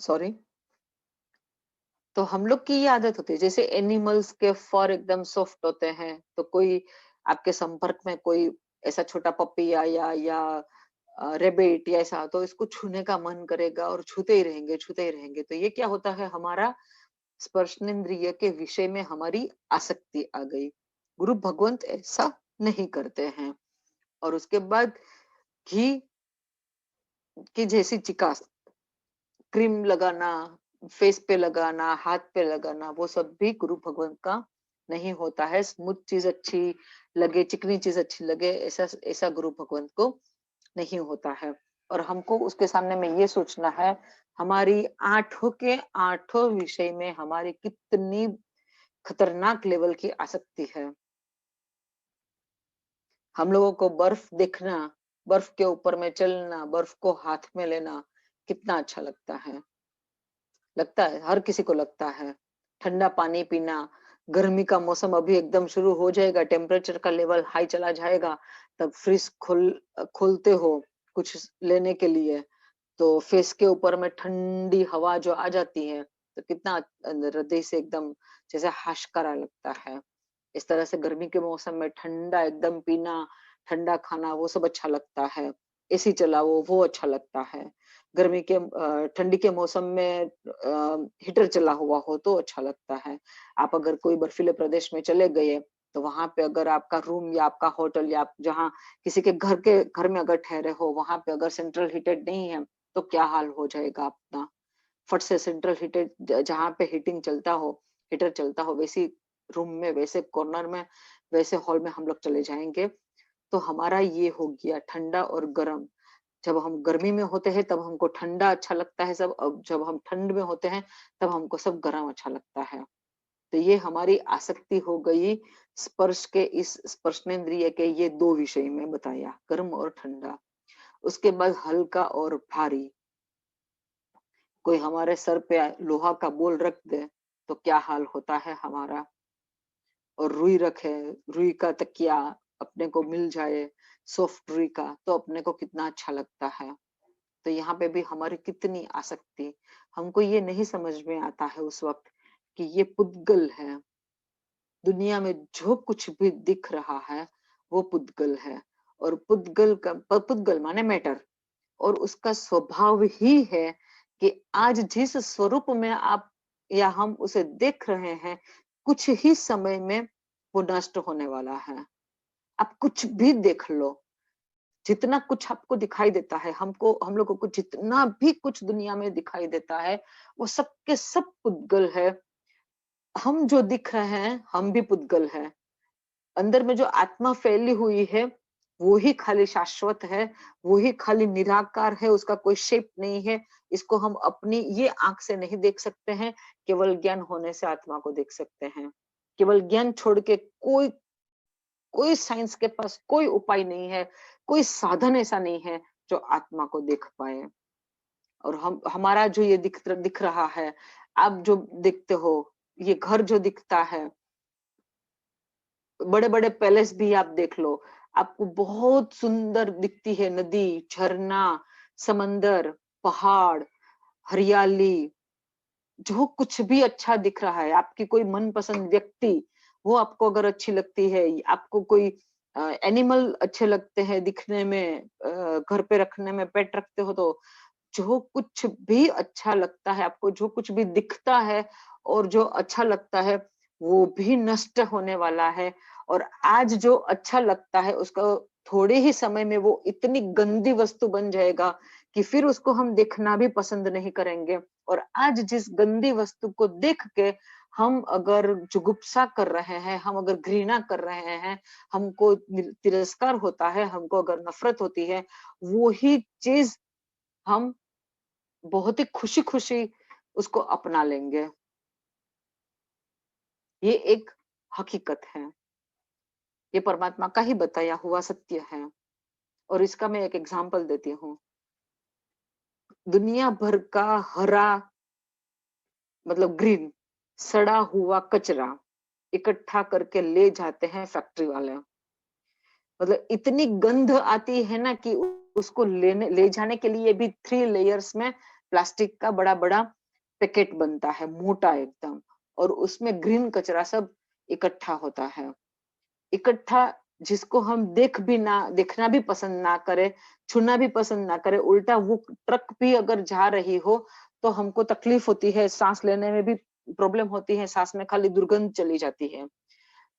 सॉरी। तो हम लोग की ये आदत होती है, जैसे एनिमल्स के फर एकदम सॉफ्ट होते हैं, तो कोई आपके संपर्क में कोई ऐसा छोटा पप्पी या रेबिट या ऐसा, तो इसको छूने का मन करेगा और छूते ही रहेंगे, छूते ही रहेंगे। तो ये क्या होता है, हमारा स्पर्शनेंद्रिय के विषय में हमारी आसक्ति आ गई। गुरु भगवंत ऐसा नहीं करते हैं। और उसके बाद घी की जैसी चिकास, क्रीम लगाना, फेस पे लगाना, हाथ पे लगाना, वो सब भी गुरु भगवान का नहीं होता है। स्मूथ चीज अच्छी लगे, चिकनी चीज अच्छी लगे, ऐसा ऐसा गुरु भगवान को नहीं होता है। और हमको उसके सामने में ये सोचना है, हमारी आठों के आठों विषय में हमारी कितनी खतरनाक लेवल की आसक्ति है। हम लोगों को बर्फ देखना, बर्फ के ऊपर में चलना, बर्फ को हाथ में लेना कितना अच्छा लगता है। लगता है, हर किसी को लगता है। ठंडा पानी पीना, गर्मी का मौसम अभी एकदम शुरू हो जाएगा, टेम्परेचर का लेवल हाई चला जाएगा, तब फ्रिज खोलते हो कुछ लेने के लिए, तो फेस के ऊपर में ठंडी हवा जो आ जाती है, तो कितना हृदय से एकदम जैसे हाशकारा लगता है। इस तरह से गर्मी के मौसम में ठंडा एकदम पीना, ठंडा खाना, वो सब अच्छा लगता है। एसी चलाओ वो अच्छा लगता है। गर्मी के ठंडी के मौसम में हीटर चला हुआ हो तो अच्छा लगता है। आप अगर कोई बर्फीले प्रदेश में चले गए तो वहां पे अगर आपका रूम या आपका होटल या आप जहाँ किसी के घर में अगर ठहरे हो वहां पे अगर सेंट्रल हीटेड नहीं है तो क्या हाल हो जाएगा अपना। फट से सेंट्रल हीटेड जहाँ पे हीटिंग चलता हो, हीटर चलता हो, वैसी रूम में, वैसे कॉर्नर में, वैसे हॉल में हम लोग चले जाएंगे। तो हमारा ये हो गया ठंडा और गर्म। जब हम गर्मी में होते हैं तब हमको ठंडा अच्छा लगता है सब, अब जब हम ठंड में होते हैं तब हमको सब गर्म अच्छा लगता है। तो ये हमारी आसक्ति हो गई स्पर्श के, इस स्पर्शनेंद्रिय के ये दो विषय में बताया, गर्म और ठंडा। उसके बाद हल्का और भारी। कोई हमारे सर पे लोहा का बोल रख दे तो क्या हाल होता है हमारा। और रुई रखे, रुई का तकिया अपने को मिल जाए, सॉफ्ट रुई का, तो अपने को कितना अच्छा लगता है। तो यहाँ पे भी हमारी कितनी आसक्ति। हमको ये नहीं समझ में आता है उस वक्त कि ये पुद्गल है। दुनिया में जो कुछ भी दिख रहा है वो पुद्गल है। और पुद्गल माने मैटर। और उसका स्वभाव ही है कि आज जिस स्वरूप में आप या हम उसे देख रहे हैं, कुछ ही समय में वो नष्ट होने वाला है। आप कुछ भी देख लो, जितना कुछ आपको दिखाई देता है, हम लोगों को जितना भी कुछ दुनिया में दिखाई देता है, वो सब के सब पुद्गल है। हम जो दिख रहे हैं हम भी पुद्गल है। अंदर में जो आत्मा फैली हुई है वो ही खाली शाश्वत है, वो ही खाली निराकार है, उसका कोई शेप नहीं है। इसको हम अपनी ये आंख से नहीं देख सकते हैं, केवल ज्ञान होने से आत्मा को देख सकते हैं। केवल ज्ञान छोड़ के कोई कोई साइंस के पास कोई उपाय नहीं है, कोई साधन ऐसा नहीं है जो आत्मा को देख पाए। और हम हमारा जो ये दिख रहा है, आप जो देखते हो, ये घर जो दिखता है, बड़े बड़े पैलेस भी आप देख लो, आपको बहुत सुंदर दिखती है नदी, झरना, समंदर, पहाड़, हरियाली, जो कुछ भी अच्छा दिख रहा है। आपकी कोई मनपसंद व्यक्ति, वो आपको अगर अच्छी लगती है, आपको कोई एनिमल अच्छे लगते हैं दिखने में, घर पे रखने में, पेट रखते हो तो जो कुछ भी अच्छा लगता है आपको, जो कुछ भी दिखता है और जो अच्छा लगता है वो भी नष्ट होने वाला है। और आज जो अच्छा लगता है उसका थोड़े ही समय में वो इतनी गंदी वस्तु बन जाएगा कि फिर उसको हम देखना भी पसंद नहीं करेंगे। और आज जिस गंदी वस्तु को देख के हम अगर जुगुप्सा कर रहे हैं, हम अगर घृणा कर रहे हैं, हमको तिरस्कार होता है, हमको अगर नफरत होती है, वो ही चीज हम बहुत ही खुशी-खुशी उसको अपना लेंगे। ये एक हकीकत है। ये परमात्मा का ही बताया हुआ सत्य है। और इसका मैं एक एग्जांपल देती हूँ। दुनिया भर का हरा, मतलब ग्रीन, सड़ा हुआ कचरा इकट्ठा करके ले जाते हैं फैक्ट्री वाले। मतलब इतनी गंध आती है ना कि उसको ले जाने के लिए भी 3 लेयर्स में प्लास्टिक का बड़ा-बड़ा पैकेट बनता है, मोटा एकदम। और उसमें ग्रीन कचरा सब इकट्ठा होता है। इकट्ठा, जिसको हम देखना भी पसंद ना करें, छूना भी पसंद ना करें, उल्टा वो ट्रक भी अगर जा रही हो तो हमको तकलीफ होती है, सांस लेने में भी प्रॉब्लम होती है, सांस में खाली दुर्गंध चली जाती है।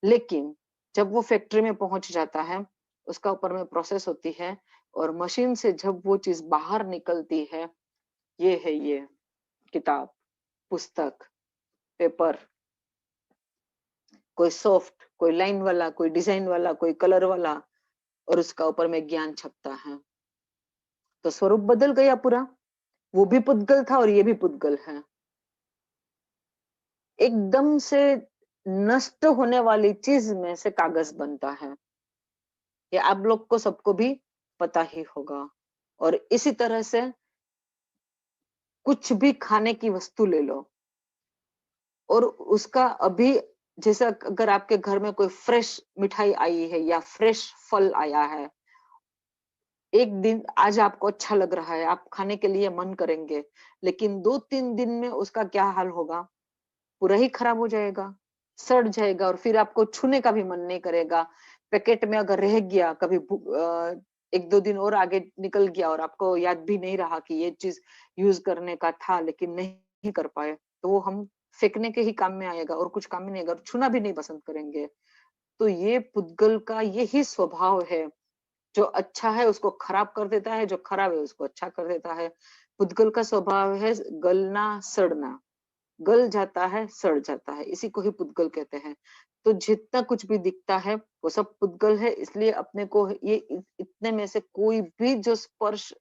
लेकिन जब वो फैक्ट्री में पहुंच जाता है, उसका ऊपर में प्रोसेस होती है और मशीन से जब वो चीज बाहर निकलती है, ये है ये किताब, पुस्तक, पेपर, कोई सॉफ्ट, कोई लाइन वाला, कोई डिजाइन वाला, कोई कलर वाला, और उसका ऊपर में ज्ञान छपता है। तो स्वरूप बदल गया पूरा। वो भी पुद्गल था और ये भी पुद्गल है। एकदम से नष्ट होने वाली चीज में से कागज बनता है। ये आप लोग को सबको भी पता ही होगा। और इसी तरह से कुछ भी खाने की वस्तु ले लो और उसका अभी, जैसे अगर आपके घर में कोई फ्रेश मिठाई आई है या फ्रेश फल आया है, एक दिन आज आपको अच्छा लग रहा है, आप खाने के लिए मन करेंगे, लेकिन 2-3 दिन में उसका क्या हाल होगा, पूरा ही खराब हो जाएगा, सड़ जाएगा और फिर आपको छूने का भी मन नहीं करेगा। पैकेट में अगर रह गया, कभी एक दो दिन और आगे निकल गया और आपको याद भी नहीं रहा कि ये चीज यूज करने का था लेकिन नहीं कर पाए, तो वो हम फेंकने के ही काम में आएगा और कुछ काम में नहीं आएगा, छूना भी नहीं पसंद करेंगे। तो ये पुद्गल का यही स्वभाव है, जो अच्छा है उसको खराब कर देता है, जो खराब है उसको अच्छा कर देता है। पुद्गल का स्वभाव है गलना सड़ना, गल जाता है सड़ जाता है, इसी को ही पुद्गल कहते हैं। तो जितना कुछ भी दिखता है वो सब पुद्गल है, इसलिए अपने को ये इतने में से कोई भी जो स्पर्श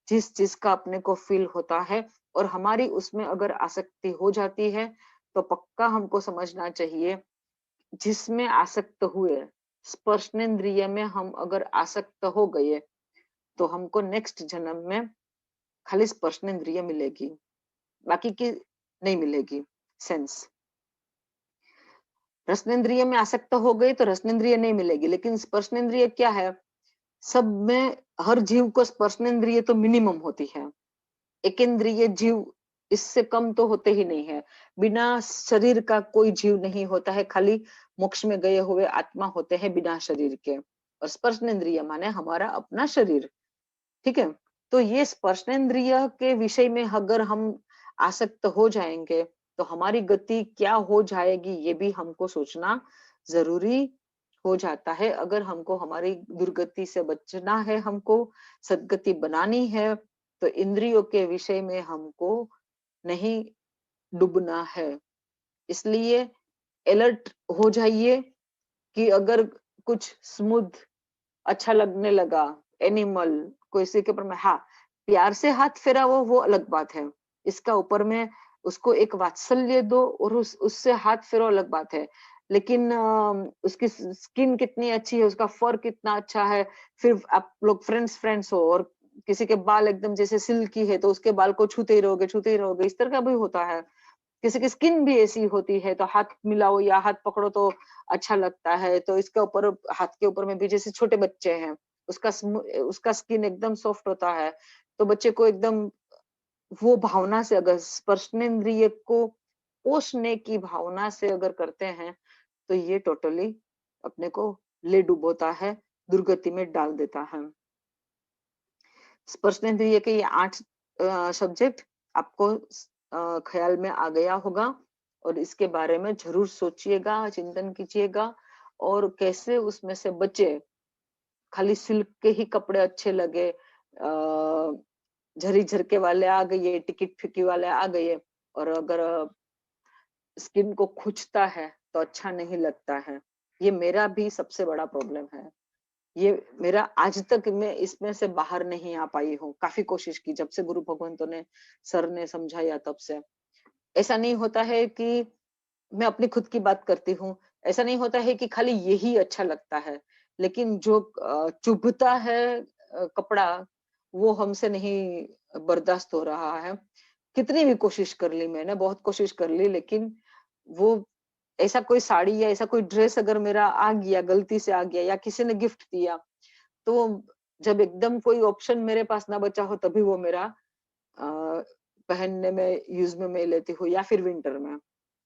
जिस चीज का अपने को फील होता है और हमारी उसमें अगर आसक्ति हो जाती है, तो पक्का हमको समझना चाहिए जिसमें आसक्त हुए, स्पर्शनेंद्रिय में हम अगर आसक्त हो गए, तो हमको नेक्स्ट जन्म में खाली स्पर्शनेंद्रिय मिलेगी, बाकी की नहीं मिलेगी सेंस। रसनेंद्रिय में आसक्त हो गई तो रसनेंद्रिय नहीं मिलेगी, लेकिन स्पर्शनेंद्रिय क्या है, सब में हर जीव को स्पर्शनेंद्रिय तो मिनिमम होती है। एकेंद्रिय जीव इससे कम तो होते ही नहीं है। बिना शरीर का कोई जीव नहीं होता है, खाली मोक्ष में गए हुए आत्मा होते हैं बिना शरीर के। और स्पर्शनेंद्रिय माने हमारा अपना शरीर, ठीक है। तो ये स्पर्शनेंद्रिय के विषय में अगर हम आसक्त हो जाएंगे, तो हमारी गति क्या हो जाएगी ये भी हमको सोचना जरूरी हो जाता है। अगर हमको हमारी दुर्गति से बचना है, हमको सदगति बनानी है, तो इंद्रियों के विषय में हमको नहीं डूबना है। इसलिए अलर्ट हो जाइए कि अगर कुछ स्मूथ अच्छा लगने लगा, एनिमल किसी के ऊपर में, हाँ प्यार से हाथ फेरा वो अलग बात है। इसका ऊपर में उसको एक वात्सल्य दो और उससे हाथ फेरो अलग बात है। लेकिन उसकी स्किन कितनी अच्छी है, उसका फर कितना अच्छा है, फिर आप लोग फ्रेंड्स हो और किसी के बाल एकदम जैसे सिल्की है तो उसके बाल को छूते ही रहोगे, इस तरह का भी होता है। किसी की स्किन भी ऐसी होती है तो हाथ मिलाओ या हाथ पकड़ो तो अच्छा लगता है। तो इसके ऊपर हाथ के ऊपर में भी जैसे छोटे बच्चे हैं, उसका स्किन एकदम सॉफ्ट होता है, तो बच्चे को एकदम वो भावना से अगर स्पर्शनेंद्रिय को पोषने की भावना से अगर करते हैं, तो ये टोटली अपने को ले डुबोता है, दुर्गति में डाल देता है। स्पर्शनेंद्रिय के ये 8 सब्जेक्ट आपको ख्याल में आ गया होगा और इसके बारे में जरूर सोचिएगा, चिंतन कीजिएगा और कैसे उसमें से बचे। खाली सिल्क के ही कपड़े अच्छे लगे, झरी झरके वाले आ गए, टिकट फिकी वाले आ गए, और अगर स्किन को खुजता है तो अच्छा नहीं लगता है। ये मेरा भी सबसे बड़ा प्रॉब्लम है। ये मेरा आज तक मैं इसमें से बाहर नहीं आ पाई हूँ। काफी कोशिश की जब से गुरु भगवंतों ने सर ने समझाया तब से। ऐसा नहीं होता है कि मैं अपनी खुद की बात करती हूँ, ऐसा नहीं होता है कि खाली यही अच्छा लगता है, लेकिन जो चुभता है कपड़ा, वो हमसे नहीं बर्दाश्त हो रहा है। कितनी भी कोशिश कर ली मैंने, बहुत कोशिश कर ली, लेकिन वो ऐसा कोई साड़ी या ऐसा कोई ड्रेस अगर मेरा आ गया, गलती से आ गया या किसी ने गिफ्ट दिया, तो जब एकदम कोई ऑप्शन मेरे पास ना बचा हो तभी वो मेरा पहनने में यूज में मैं लेती हूँ, या फिर विंटर में।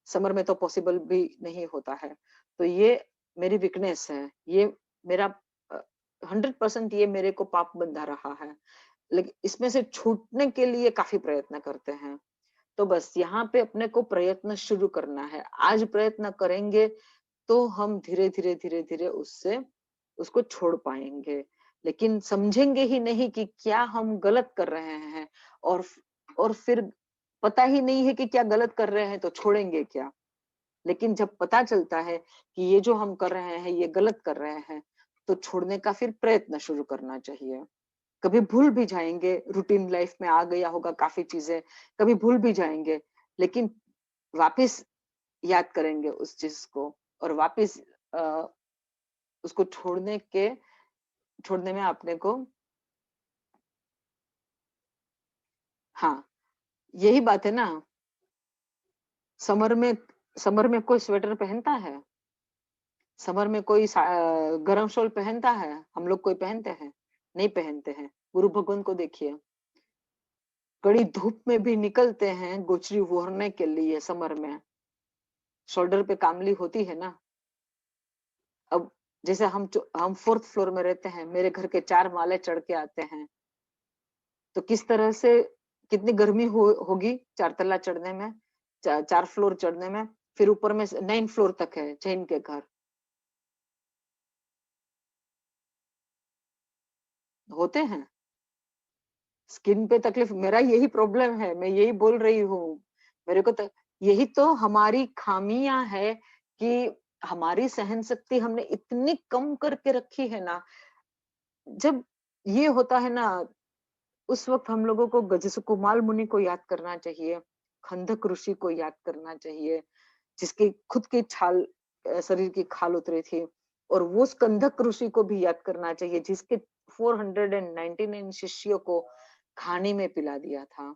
समर में तो पॉसिबल भी नहीं होता है। तो ये मेरी वीकनेस है, ये मेरा 100% ये मेरे को पाप बंधा रहा है, लेकिन इसमें से छूटने के लिए काफी प्रयत्न करते हैं। तो बस यहाँ पे अपने को प्रयत्न शुरू करना है। आज प्रयत्न करेंगे तो हम धीरे धीरे धीरे धीरे उससे उसको छोड़ पाएंगे। लेकिन समझेंगे ही नहीं कि क्या हम गलत कर रहे हैं, और और फिर पता ही नहीं है कि क्या गलत कर रहे हैं, तो छोड़ेंगे क्या। लेकिन जब पता चलता है कि ये जो हम कर रहे हैं ये गलत कर रहे हैं, तो छोड़ने का फिर प्रयत्न शुरू करना चाहिए। कभी भूल भी जाएंगे, रूटीन लाइफ में आ गया होगा काफी चीजें, कभी भूल भी जाएंगे, लेकिन वापस याद करेंगे उस चीज को और वापस अ, उसको छोड़ने में अपने को, हाँ यही बात है ना। समर में समर में कोई स्वेटर पहनता है? समर में कोई गरम शॉल पहनता है? हम लोग कोई पहनते हैं? नहीं पहनते हैं। गुरु भगवान को देखिए, कड़ी धूप में भी निकलते हैं गोचरी ओढ़ने के लिए समर में। शोल्डर पे कामली होती है ना। अब जैसे हम 4th फ्लोर में रहते हैं, मेरे घर के 4 माले चढ़ के आते हैं, तो किस तरह से कितनी गर्मी होगी 4 तल्ला चढ़ने में, 4 फ्लोर चढ़ने में, फिर ऊपर में 9 फ्लोर तक है जैन के घर। होते हैं। स्किन पे तकलीफ, मेरा यही प्रॉब्लम है, मैं यही बोल रही हूँ। मेरे को तो यही तो हमारी खामियां है कि हमारी सहन शक्ति हमने इतनी कम करके रखी है ना। जब ये होता है ना, उस वक्त हम लोगों को जैसे कुमाल मुनि को याद करना चाहिए, खंदक ऋषि को याद करना चाहिए, जिसकी खुद की छाल, शरीर की खाल उतरी थी, और वो स्कंदक ऋषि को भी याद करना चाहिए, जिसके 499 शिष्यों को खाने में पिला दिया था,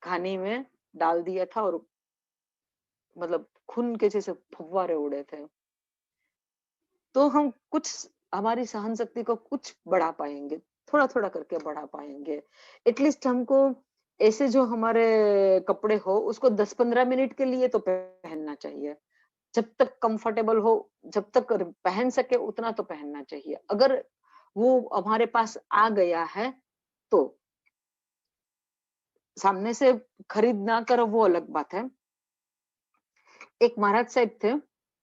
खाने में डाल दिया था, और मतलब खून के जैसे फव्वारे उड़े थे। तो हम कुछ हमारी सहन शक्ति को कुछ बढ़ा पाएंगे, थोड़ा थोड़ा करके बढ़ा पाएंगे। एटलीस्ट हमको ऐसे जो हमारे कपड़े हो उसको 10-15 मिनट के लिए तो पहनना चाहिए, जब तक कंफर्टेबल हो, जब तक पहन सके उतना तो पहनना चाहिए। अगर वो हमारे पास आ गया है तो सामने से खरीद ना करो वो अलग बात है। एक महाराज साहब थे,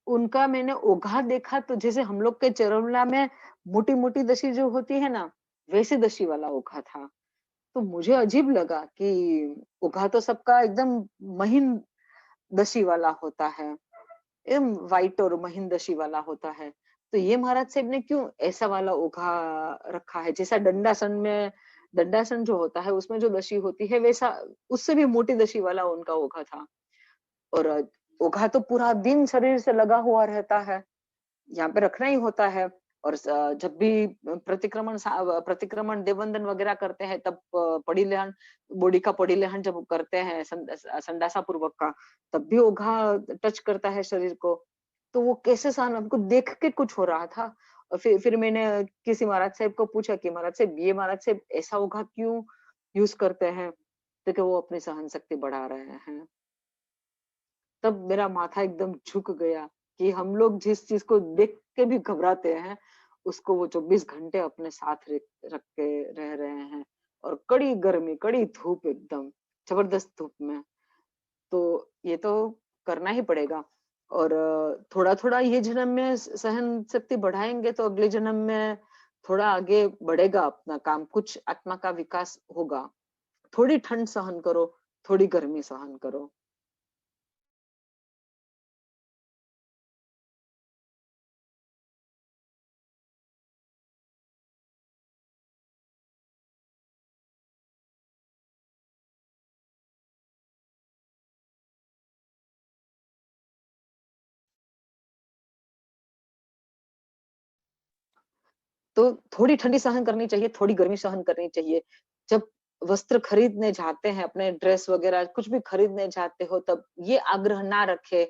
उनका मैंने ओघा देखा तो जैसे हम लोग के चरमला में मोटी मोटी दशी जो होती है ना, वैसी दशी वाला ओघा था। तो मुझे अजीब लगा कि ओघा तो सबका एकदम महीन दशी वाला होता है, एकदम व्हाइट और महीन दशी वाला होता है। तो ये महाराज साहब ने क्यों ऐसा वाला ओघा रखा है, जैसा दंडासन में, दंडासन जो होता है उसमें जो दशी होती है वैसा, उससे भी मोटी दशी वाला उनका ओघा था। और ओघा तो पूरा दिन शरीर से लगा हुआ रहता है, यहाँ पे रखना ही होता है। और जब भी प्रतिक्रमण देववंदन वगैरह करते हैं, तब पड़ी लेहन, बॉडी का पड़ी लेहन जब करते हैं संडासा पूर्वक का, तब भी ओघा टच करता है शरीर को। तो वो कैसे सहन, हमको देख के कुछ हो रहा था। और फिर मैंने किसी महाराज साहब को पूछा कि महाराज साहब, ये महाराज साहब ऐसा ओघा क्यों यूज करते हैं? तो कि वो अपनी सहन शक्ति बढ़ा रहे हैं। तब मेरा माथा एकदम झुक गया कि हम लोग जिस चीज को देख के भी घबराते हैं, उसको वो 24 घंटे अपने साथ रख के रह रहे हैं। और कड़ी गर्मी, कड़ी धूप, एकदम जबरदस्त धूप में। तो ये तो करना ही पड़ेगा। और थोड़ा थोड़ा ये जन्म में सहन शक्ति बढ़ाएंगे तो अगले जन्म में थोड़ा आगे बढ़ेगा अपना काम, कुछ आत्मा का विकास होगा। थोड़ी ठंड सहन करो, थोड़ी गर्मी सहन करो। तो थोड़ी ठंडी सहन करनी चाहिए, थोड़ी गर्मी सहन करनी चाहिए। जब वस्त्र खरीदने जाते हैं, अपने ड्रेस वगैरह कुछ भी खरीदने जाते हो, तब ये आग्रह ना रखे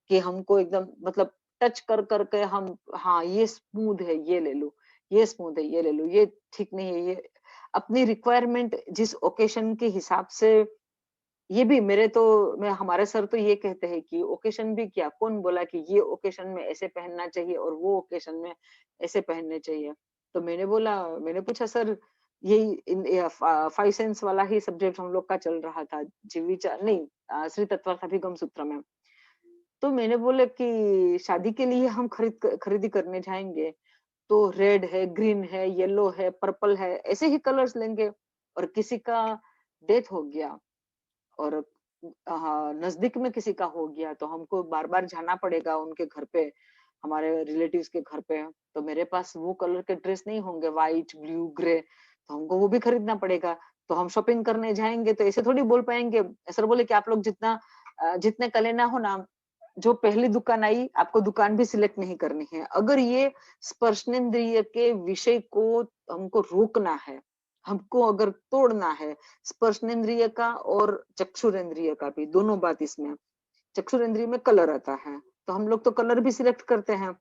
कि हमको एकदम मतलब टच कर करके हम, हाँ ये स्मूथ है ये ले लो, ये स्मूथ है ये ले लो, ये ठीक नहीं है ये। अपनी रिक्वायरमेंट जिस ओकेशन के हिसाब से, ये भी मेरे तो, मैं हमारे सर तो ये कहते हैं कि ओकेशन भी क्या, कौन बोला कि ये ओकेशन में ऐसे पहनना चाहिए और वो ओकेशन में ऐसे पहनने चाहिए। तो मैंने पूछा सर, यही 5 सेंस वाला ही सब्जेक्ट हम लोग का चल रहा था, जीव विचार नहीं, श्री तत्वार्थाभिगम सूत्र में। तो मैंने बोला कि शादी के लिए हम खरीदी करने जाएंगे तो रेड है, ग्रीन है, येलो है, पर्पल है, ऐसे ही कलर्स लेंगे। और किसी का डेथ हो गया और हाँ, नजदीक में किसी का हो गया तो हमको बार बार जाना पड़ेगा उनके घर पे, हमारे रिलेटिव्स के घर पे। तो मेरे पास वो कलर के ड्रेस नहीं होंगे, व्हाइट, ब्लू, ग्रे, तो हमको वो भी खरीदना पड़ेगा। तो हम शॉपिंग करने जाएंगे तो ऐसे थोड़ी बोल पाएंगे। सर बोले कि आप लोग जितने कले ना हो ना, जो पहली दुकान आई आपको दुकान भी सिलेक्ट नहीं करनी है। अगर ये स्पर्शनेंद्रिय के विषय को हमको रोकना है, हमको अगर तोड़ना है, स्पर्शनेंद्रिय का और चक्षुरेंद्रिय का भी, दोनों बात इसमें। चक्षुरेंद्रिय में कलर आता है तो हम लोग तो कलर भी सिलेक्ट करते हैं।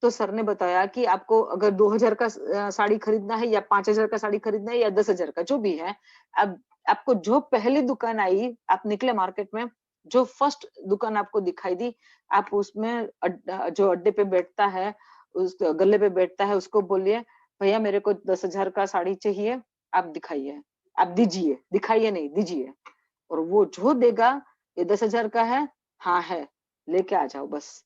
तो सर ने बताया कि आपको अगर 2000 का साड़ी खरीदना है या 5000 का साड़ी खरीदना है या 10,000 का, जो भी है, अब आपको जो पहली दुकान आई, आप निकले मार्केट में, जो फर्स्ट दुकान आपको दिखाई दी, आप उसमें जो अड्डे पे बैठता है उस गले पे बैठता है, उसको बोलिए भैया मेरे को 10,000 का साड़ी चाहिए, आप दिखाइए, आप दीजिए, दिखाइए नहीं दीजिए। और वो जो देगा, ये 10,000 का है, हाँ है, लेके आ जाओ बस।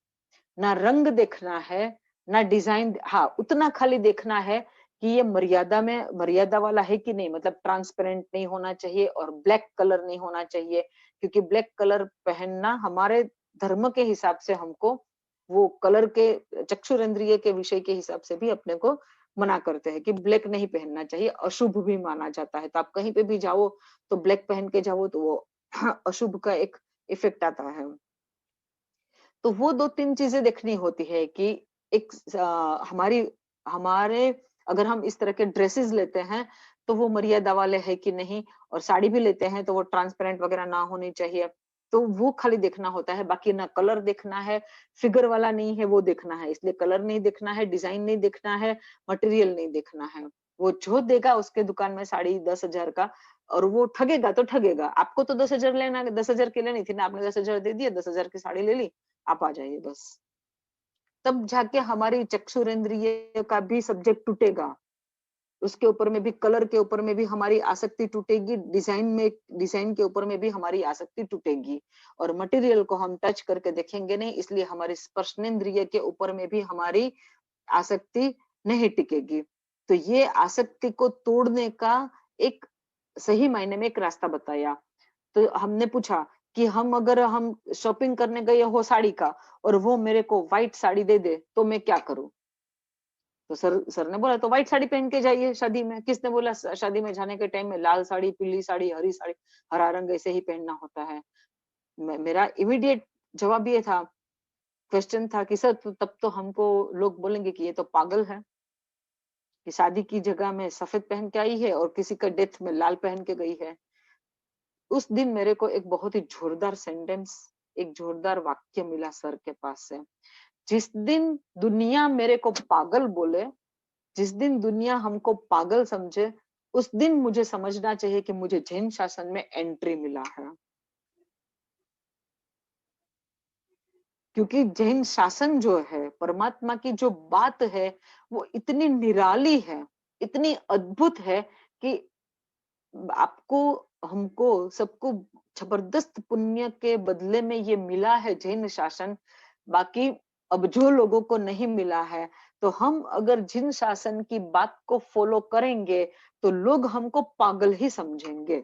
ना रंग देखना है, ना डिजाइन, हाँ उतना खाली देखना है कि ये मर्यादा वाला है कि नहीं, मतलब ट्रांसपेरेंट नहीं होना चाहिए और ब्लैक कलर नहीं होना चाहिए, क्योंकि ब्लैक कलर पहनना हमारे धर्म के हिसाब से हमको, वो कलर के चक्षुरेंद्रिय के विषय के हिसाब से भी अपने को मना करते हैं कि ब्लैक नहीं पहनना चाहिए, अशुभ भी माना जाता है। तो आप कहीं पे भी जाओ तो ब्लैक पहन के जाओ तो वो अशुभ का एक इफेक्ट आता है। तो वो 2-3 चीजें देखनी होती है कि एक हमारी हमारे अगर हम इस तरह के ड्रेसेस लेते हैं तो वो मर्यादा वाले है कि नहीं, और साड़ी भी लेते हैं तो वो ट्रांसपेरेंट वगैरह ना होनी चाहिए। तो वो खाली देखना होता है, बाकी ना कलर देखना है, फिगर वाला नहीं है वो देखना है, इसलिए कलर नहीं देखना है, डिजाइन नहीं देखना है, मटेरियल नहीं देखना है। वो जो देगा उसके दुकान में साड़ी 10,000 का, और वो ठगेगा तो ठगेगा। आपको तो 10,000 लेना, 10,000 की लेनी थी ना, आपने 10,000 दे दिए, 10,000 की साड़ी ले ली, आप आ जाइए बस। तब जाके हमारी चक्षुरेंद्रिय का भी सब्जेक्ट टूटेगा, उसके ऊपर में भी, कलर के ऊपर में भी हमारी आसक्ति टूटेगी, डिजाइन के ऊपर में भी हमारी आसक्ति टूटेगी, और मटेरियल को हम टच करके देखेंगे नहीं, इसलिए हमारी स्पर्शनेंद्रिय के ऊपर में भी हमारी आसक्ति नहीं टिकेगी। तो ये आसक्ति को तोड़ने का एक सही मायने में एक रास्ता बताया। तो हमने पूछा कि अगर हम शॉपिंग करने गए हो साड़ी का, और वो मेरे को व्हाइट साड़ी दे दे तो मैं क्या करूं? तो सर ने बोला तो व्हाइट साड़ी पहन के जाइए शादी में। किसने बोला शादी में जाने के टाइम में लाल साड़ी, पीली साड़ी, हरी साड़ी, हरा रंग ऐसे ही पहनना होता है? मेरा इमीडिएट जवाब ये था, क्वेश्चन था कि सर तब तो हमको लोग बोलेंगे कि ये तो पागल है, कि शादी की जगह में सफेद पहन के आई है और किसी का डेथ में लाल पहन के गई है। उस दिन मेरे को एक बहुत ही जोरदार सेंटेंस, एक जोरदार वाक्य मिला सर के पास से। जिस दिन दुनिया मेरे को पागल बोले, जिस दिन दुनिया हमको पागल समझे, उस दिन मुझे समझना चाहिए कि मुझे जैन शासन में एंट्री मिला है। क्योंकि जैन शासन जो है, परमात्मा की जो बात है, वो इतनी निराली है, इतनी अद्भुत है कि आपको, हमको, सबको जबरदस्त पुण्य के बदले में ये मिला है जैन शासन। बाकी अब जो लोगों को नहीं मिला है, तो हम अगर जिन शासन की बात को फॉलो करेंगे तो लोग हमको पागल ही समझेंगे।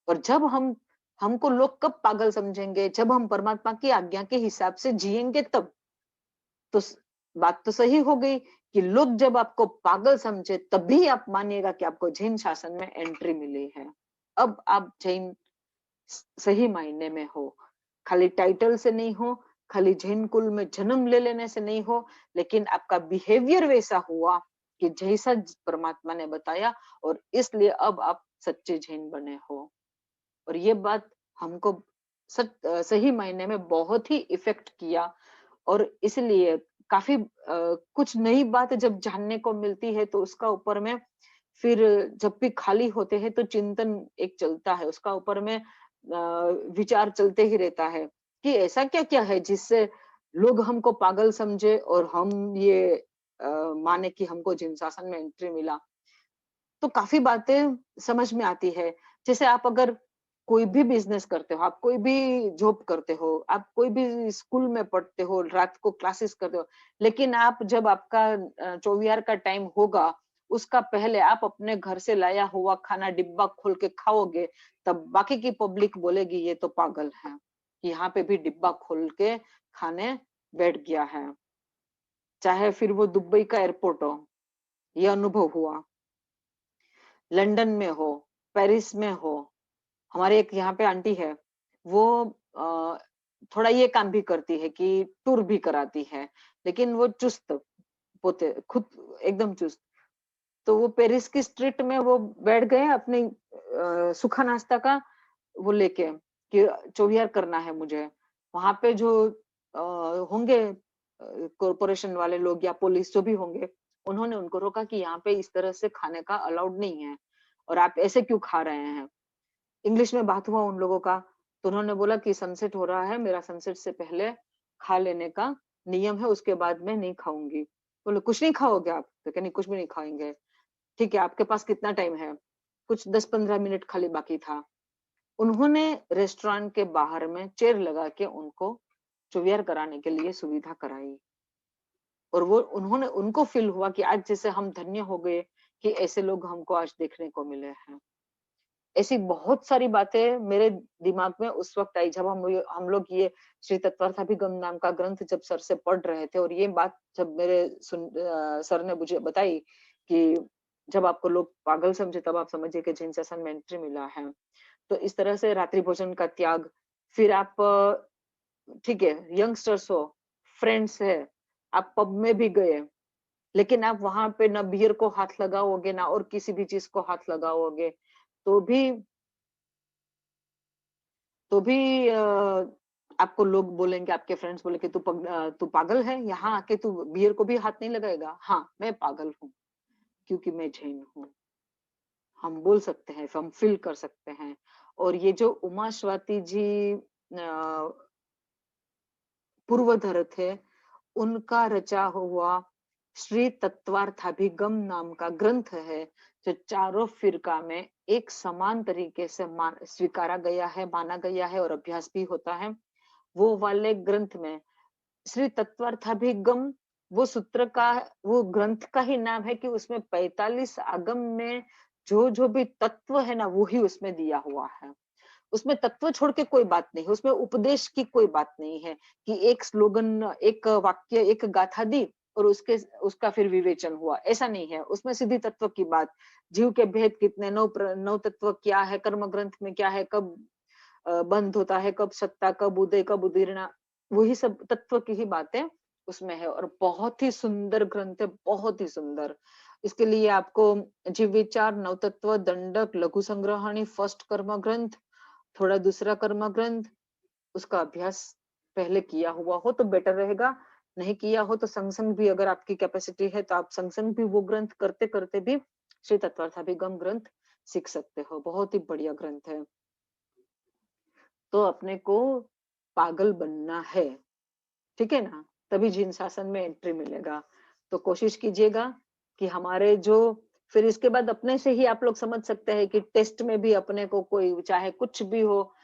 और जब हमको लोग कब पागल समझेंगे? जब हम परमात्मा की आज्ञा के हिसाब से जिएंगे तब। तो बात तो सही हो गई कि लोग जब आपको पागल समझे तभी आप मानिएगा कि आपको जैन शासन में एंट्री मिली है। अब आप जैन सही मायने में हो, खाली टाइटल से नहीं हो, खाली जैन कुल में जन्म ले लेने से नहीं हो, लेकिन आपका बिहेवियर वैसा हुआ कि जैसा परमात्मा ने बताया, और इसलिए अब आप सच्चे जैन बने हो। और ये बात हमको सही मायने में बहुत ही इफेक्ट किया। और इसलिए काफी कुछ नई बात जब जानने को मिलती है तो उसका ऊपर में फिर जब भी खाली होते हैं तो चिंतन एक चलता है, उसका ऊपर में विचार चलते ही रहता है कि ऐसा क्या क्या है जिससे लोग हमको पागल समझे और हम ये माने कि हमको जिन शासन में एंट्री मिला। तो काफी बातें समझ में आती है। जैसे आप अगर कोई भी बिजनेस करते हो, आप कोई भी जॉब करते हो, आप कोई भी स्कूल में पढ़ते हो, रात को क्लासेस करते हो, लेकिन आप जब आपका चौविहार का टाइम होगा, उसका पहले आप अपने घर से लाया हुआ खाना डिब्बा खोल के खाओगे, तब बाकी की पब्लिक बोलेगी ये तो पागल है, यहाँ पे भी डिब्बा खोल के खाने बैठ गया है। चाहे फिर वो दुबई का एयरपोर्ट हो, ये अनुभव हुआ, लंदन में हो, पेरिस में हो। हमारे एक यहाँ पे आंटी है, वो थोड़ा ये काम भी करती है कि टूर भी कराती है, लेकिन वो चुस्त पोते खुद एकदम चुस्त। तो वो पेरिस की स्ट्रीट में वो बैठ गए अपने सूखा नाश्ता का वो लेके कि चौविहार करना है मुझे। वहां पे जो होंगे कॉरपोरेशन वाले लोग या पुलिस जो भी होंगे, उन्होंने उनको रोका कि यहाँ पे इस तरह से खाने का अलाउड नहीं है और आप ऐसे क्यों खा रहे हैं। इंग्लिश में बात हुआ उन लोगों का, तो उन्होंने बोला कि सनसेट हो रहा है, मेरा सनसेट से पहले खा लेने का नियम है, उसके बाद मैं नहीं खाऊंगी। बोले कुछ नहीं खाओगे आप? तो कहे नहीं कुछ भी नहीं खाएंगे। ठीक है, आपके पास कितना टाइम है? कुछ 10-15 मिनट खाली बाकी था। उन्होंने रेस्टोरेंट के बाहर में चेयर लगा के उनको चुवियर कराने के लिए सुविधा कराई। और वो उन्होंने उनको फील हुआ कि आज जैसे हम धन्य हो गए कि ऐसे लोग हमको आज देखने को मिले हैं। ऐसी बहुत सारी बातें मेरे दिमाग में उस वक्त आई जब हम लोग ये श्री तत्वार्थाभिगम नाम का ग्रंथ जब सर से पढ़ रहे थे। और ये बात जब सर ने मुझे बताई कि जब आपको लोग पागल समझे तब आप समझिए कि जिन सेशन में एंट्री मिला है। तो इस तरह से रात्रि भोजन का त्याग, फिर आप ठीक है यंगस्टर्स हो, फ्रेंड्स है, आप पब में भी गए, लेकिन आप वहां पे ना बियर को हाथ लगाओगे ना और किसी भी चीज को हाथ लगाओगे, तो भी आपको लोग बोलेंगे, आपके फ्रेंड्स बोले कि तू पागल है, यहाँ आके तू बियर को भी हाथ नहीं लगाएगा। हाँ, मैं पागल हूँ क्योंकि मैं जैन हूँ। हम बोल सकते हैं, हम फील कर सकते हैं। और ये जो उमा स्वाति जी पूर्वधर थे, उनका रचा हुआ श्री तत्वार्थाभिगम नाम का ग्रंथ है, जो चारों फिरका में एक समान तरीके से स्वीकारा गया है, माना गया है और अभ्यास भी होता है। वो वाले ग्रंथ में श्री तत्वार्थाभिगम वो सूत्र का, वो ग्रंथ का ही नाम है कि उसमें 45 आगम में जो जो भी तत्व है ना, वो ही उसमें दिया हुआ है। उसमें तत्व छोड़ के कोई बात नहीं है, उसमें उपदेश की कोई बात नहीं है कि एक स्लोगन, एक वाक्य, एक गाथा दी और उसका फिर विवेचन हुआ, ऐसा नहीं है। उसमें सीधी तत्व की बात, जीव के भेद कितने, नौ तत्व क्या है, कर्म ग्रंथ में क्या है, कब बंद होता है, कब सत्ता, कब उदय, कब उदीर्णा, वही सब तत्व की ही बातें उसमें है। और बहुत ही सुंदर ग्रंथ है, बहुत ही सुंदर। इसके लिए आपको जीव विचार, नवतत्व, दंडक, लघु संग्रहणी, फर्स्ट कर्म ग्रंथ, थोड़ा दूसरा कर्म ग्रंथ, उसका अभ्यास पहले किया हुआ हो तो बेटर रहेगा। नहीं किया हो तो संग संग भी अगर आपकी कैपेसिटी है तो आप संग संग भी वो ग्रंथ करते करते भी श्री तत्वार्थाभिगम ग्रंथ सीख सकते हो। बहुत ही बढ़िया ग्रंथ है। तो अपने को पागल बनना है, ठीक है ना, तभी जिन शासन में एंट्री मिलेगा। तो कोशिश कीजिएगा कि हमारे जो, फिर इसके बाद अपने से ही आप लोग समझ सकते हैं कि टेस्ट में भी अपने को कोई चाहे कुछ भी हो,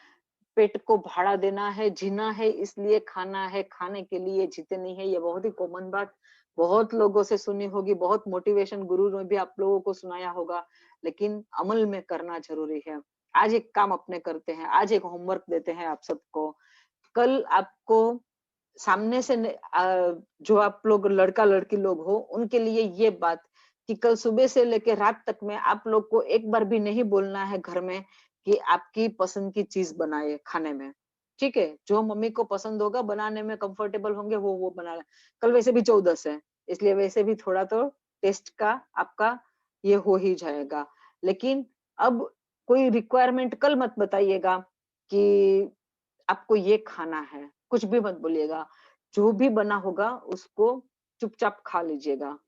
पेट को भाड़ा देना है, जीना है इसलिए खाना है, खाने के लिए जीते नहीं है। ये बहुत ही कॉमन बात बहुत लोगों से सुनी होगी, बहुत मोटिवेशन गुरु ने भी आप लोगों को सुनाया होगा, लेकिन अमल में करना जरूरी है। आज एक काम अपने करते हैं, आज एक होमवर्क देते हैं आप सबको। कल आपको सामने से जो आप लोग लड़का लड़की लोग हो, उनके लिए ये बात कि कल सुबह से लेकर रात तक में आप लोग को एक बार भी नहीं बोलना है घर में कि आपकी पसंद की चीज बनाए खाने में, ठीक है। जो मम्मी को पसंद होगा, बनाने में कंफर्टेबल होंगे, वो बनाना। कल वैसे भी 14 है, इसलिए वैसे भी थोड़ा तो टेस्ट का आपका ये हो ही जाएगा। लेकिन अब कोई रिक्वायरमेंट कल मत बताइएगा कि आपको ये खाना है, कुछ भी मत बोलिएगा। जो भी बना होगा उसको चुपचाप खा लीजिएगा।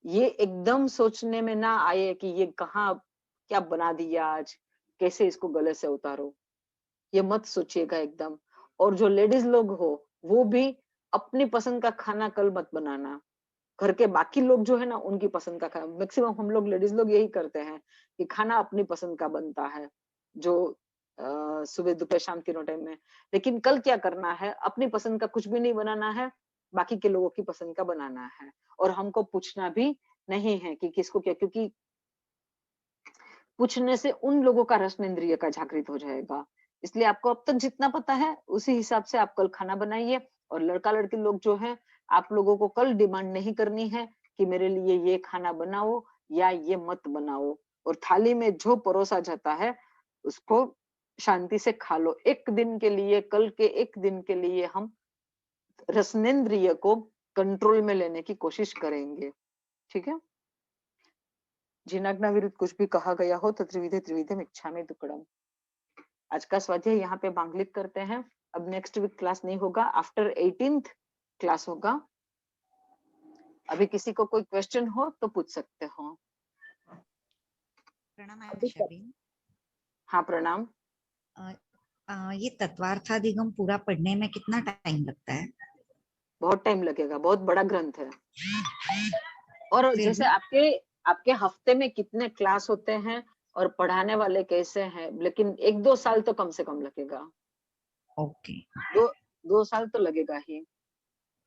ये एकदम सोचने में ना आए कि ये कहाँ क्या बना दिया आज, कैसे इसको गले से उतारो, ये मत सोचिएगा एकदम। और जो लेडीज लोग हो, वो भी अपनी पसंद का खाना कल मत बनाना। घर के बाकी लोग जो है ना, उनकी पसंद का खाना, मैक्सिमम हम लोग लेडीज लोग यही करते हैं कि खाना अपनी पसंद का बनता है, जो सुबह दोपहर शाम तीनों टाइम में। लेकिन कल क्या करना है, अपनी पसंद का कुछ भी नहीं बनाना है, बाकी के लोगों की पसंद का बनाना है। और हमको पूछना भी नहीं है कि किसको क्या, क्योंकि पूछने से उन लोगों का रसन इंद्रिय का जागृत हो जाएगा। इसलिए आपको अब तक जितना पता है उसी हिसाब से आप कल खाना बनाइए। और लड़का लड़की लोग जो है, आप लोगों को कल डिमांड नहीं करनी है कि मेरे लिए ये खाना बनाओ या ये मत बनाओ। और थाली में जो परोसा जाता है उसको शांति से खा लो। एक दिन के लिए, कल के एक दिन के लिए हम रसनेन्द्रिय को कंट्रोल में लेने की कोशिश करेंगे, ठीक है। जिनाज्ञा विरुद्ध कुछ भी कहा गया हो तो त्रिविधे त्रिविधम इच्छामि दुक्कडम। आज का स्वाध्याय यहाँ पे मांगलिक करते हैं। अब नेक्स्ट वीक क्लास नहीं होगा, आफ्टर 18th क्लास होगा। अभी किसी को कोई क्वेश्चन हो तो पूछ सकते हो। प्रणाम आशा बेन। हाँ प्रणाम। ये तत्वार्थाधिगम पूरा पढ़ने में कितना टाइम लगता है? बहुत टाइम लगेगा, बहुत बड़ा ग्रंथ है। और फिर जैसे भी आपके आपके हफ्ते में कितने क्लास होते हैं और पढ़ाने वाले कैसे हैं, लेकिन 1-2 साल तो कम से कम लगेगा। ओके 2 साल तो लगेगा ही।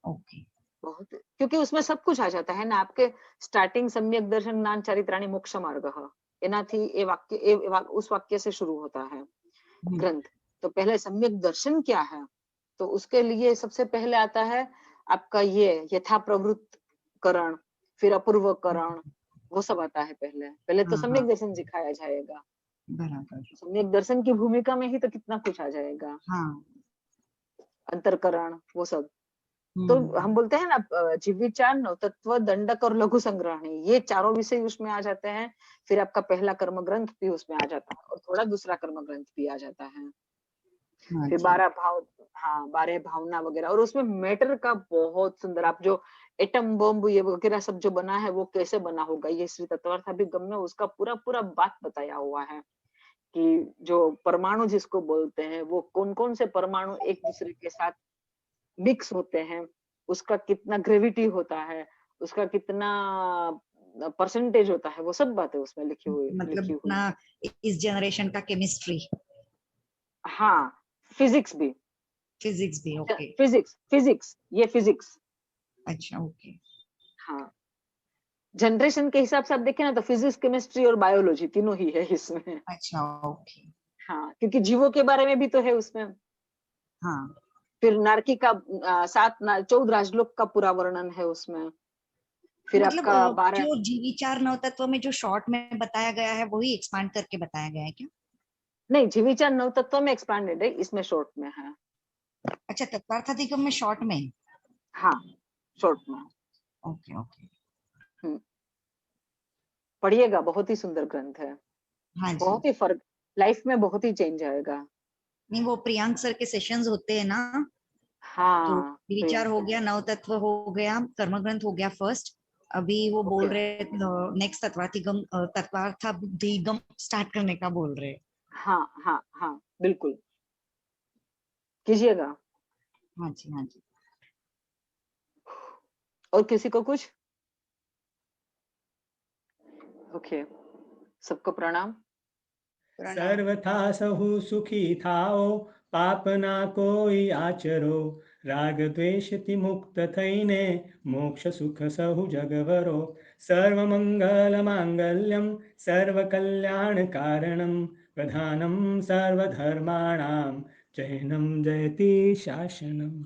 ओके बहुत, क्योंकि उसमें सब कुछ आ जाता है ना आपके। स्टार्टिंग सम्यक दर्शन ज्ञान चारित्राणि मोक्ष मार्गः, एनाथी ए वाक्य उस वाक्य से शुरू होता है ग्रंथ। तो पहले सम्यक दर्शन क्या है, तो उसके लिए सबसे पहले आता है आपका ये यथा प्रवृत्त करण, फिर अपूर्व करण, वो सब आता है। पहले पहले तो हाँ हाँ सम्यक दर्शन सिखाया जाएगा। बराबर सम्यक दर्शन की भूमिका में ही तो कितना कुछ आ जाएगा, हाँ अंतरकरण, वो सब। तो हम बोलते हैं ना जीव विचार, नवतत्व, दंडक और लघु संग्रहणी, ये चारों विषय उसमें आ जाते हैं। फिर आपका पहला कर्म ग्रंथ भी उसमें आ जाता है और थोड़ा दूसरा कर्म ग्रंथ भी आ जाता है। हाँ फिर जी 12 भाव, हाँ 12 भावना वगैरह। और उसमें मैटर का बहुत सुंदर, आप जो एटम बम ये वगैरह सब जो बना है वो कैसे बना होगा, ये श्री तत्वार्थाभिगम में उसका पूरा पूरा बात बताया हुआ है कि जो परमाणु जिसको बोलते हैं, वो कौन कौन से परमाणु एक दूसरे के साथ मिक्स होते हैं, उसका कितना ग्रेविटी होता है, उसका कितना परसेंटेज होता है, वो सब बातें उसमें मतलब लिखी हुई अपना है। इस जनरेशन का केमिस्ट्री हाँ, फिजिक्स भी, फिजिक्स भी ओके फिजिक्स फिजिक्स ये फिजिक्स। अच्छा ओके हाँ, जनरेशन के हिसाब से आप देखें ना तो फिजिक्स, केमिस्ट्री और बायोलॉजी तीनों ही है इसमें। अच्छा ओके हाँ, क्योंकि जीवों के बारे में भी तो है उसमें। हाँ फिर नारकी का 14 राजलोक का पूरा वर्णन है उसमें। फिर मतलब आपका 12, जो जीविचार नवतत्व में जो शॉर्ट में बताया गया है वही एक्सपांड करके बताया गया है क्या नहीं जीविचार नवतत्व में एक्सपांडेड है, इसमें शॉर्ट में है। अच्छा तत्वार्थाधिगम में शॉर्ट में हाँ, शॉर्ट में। ओके ओके हम्म, पढ़िएगा, बहुत ही सुंदर ग्रंथ है। हाँ जी बहुत ही फर्क, लाइफ में बहुत ही चेंज आएगा। नहीं वो प्रियांक सर के सेशंस होते हैं ना तो हाँ, विचार हो गया नव तत्व हो गया कर्म ग्रंथ हो गया फर्स्ट अभी वो बोल ओके। रहे नेक्स्ट तत्वाधिगम स्टार्ट करने का बोल रहे हाँ हाँ हाँ, बिल्कुल कीजिएगा। हाँ जी हाँ जी और किसी को कुछ? ओके, सबको प्रणाम। प्रणाम सर्वथा सहु सुखी थाओ, पाप ना कोई आचरो, राग द्वेष ति मुक्त थईने, मोक्ष सुख सहु जगवरो। सर्व मंगल मांगल्यम, सर्व कल्याण कारणम, प्रधानम सर्वधर्माणाम, जैनम जयति शासनम।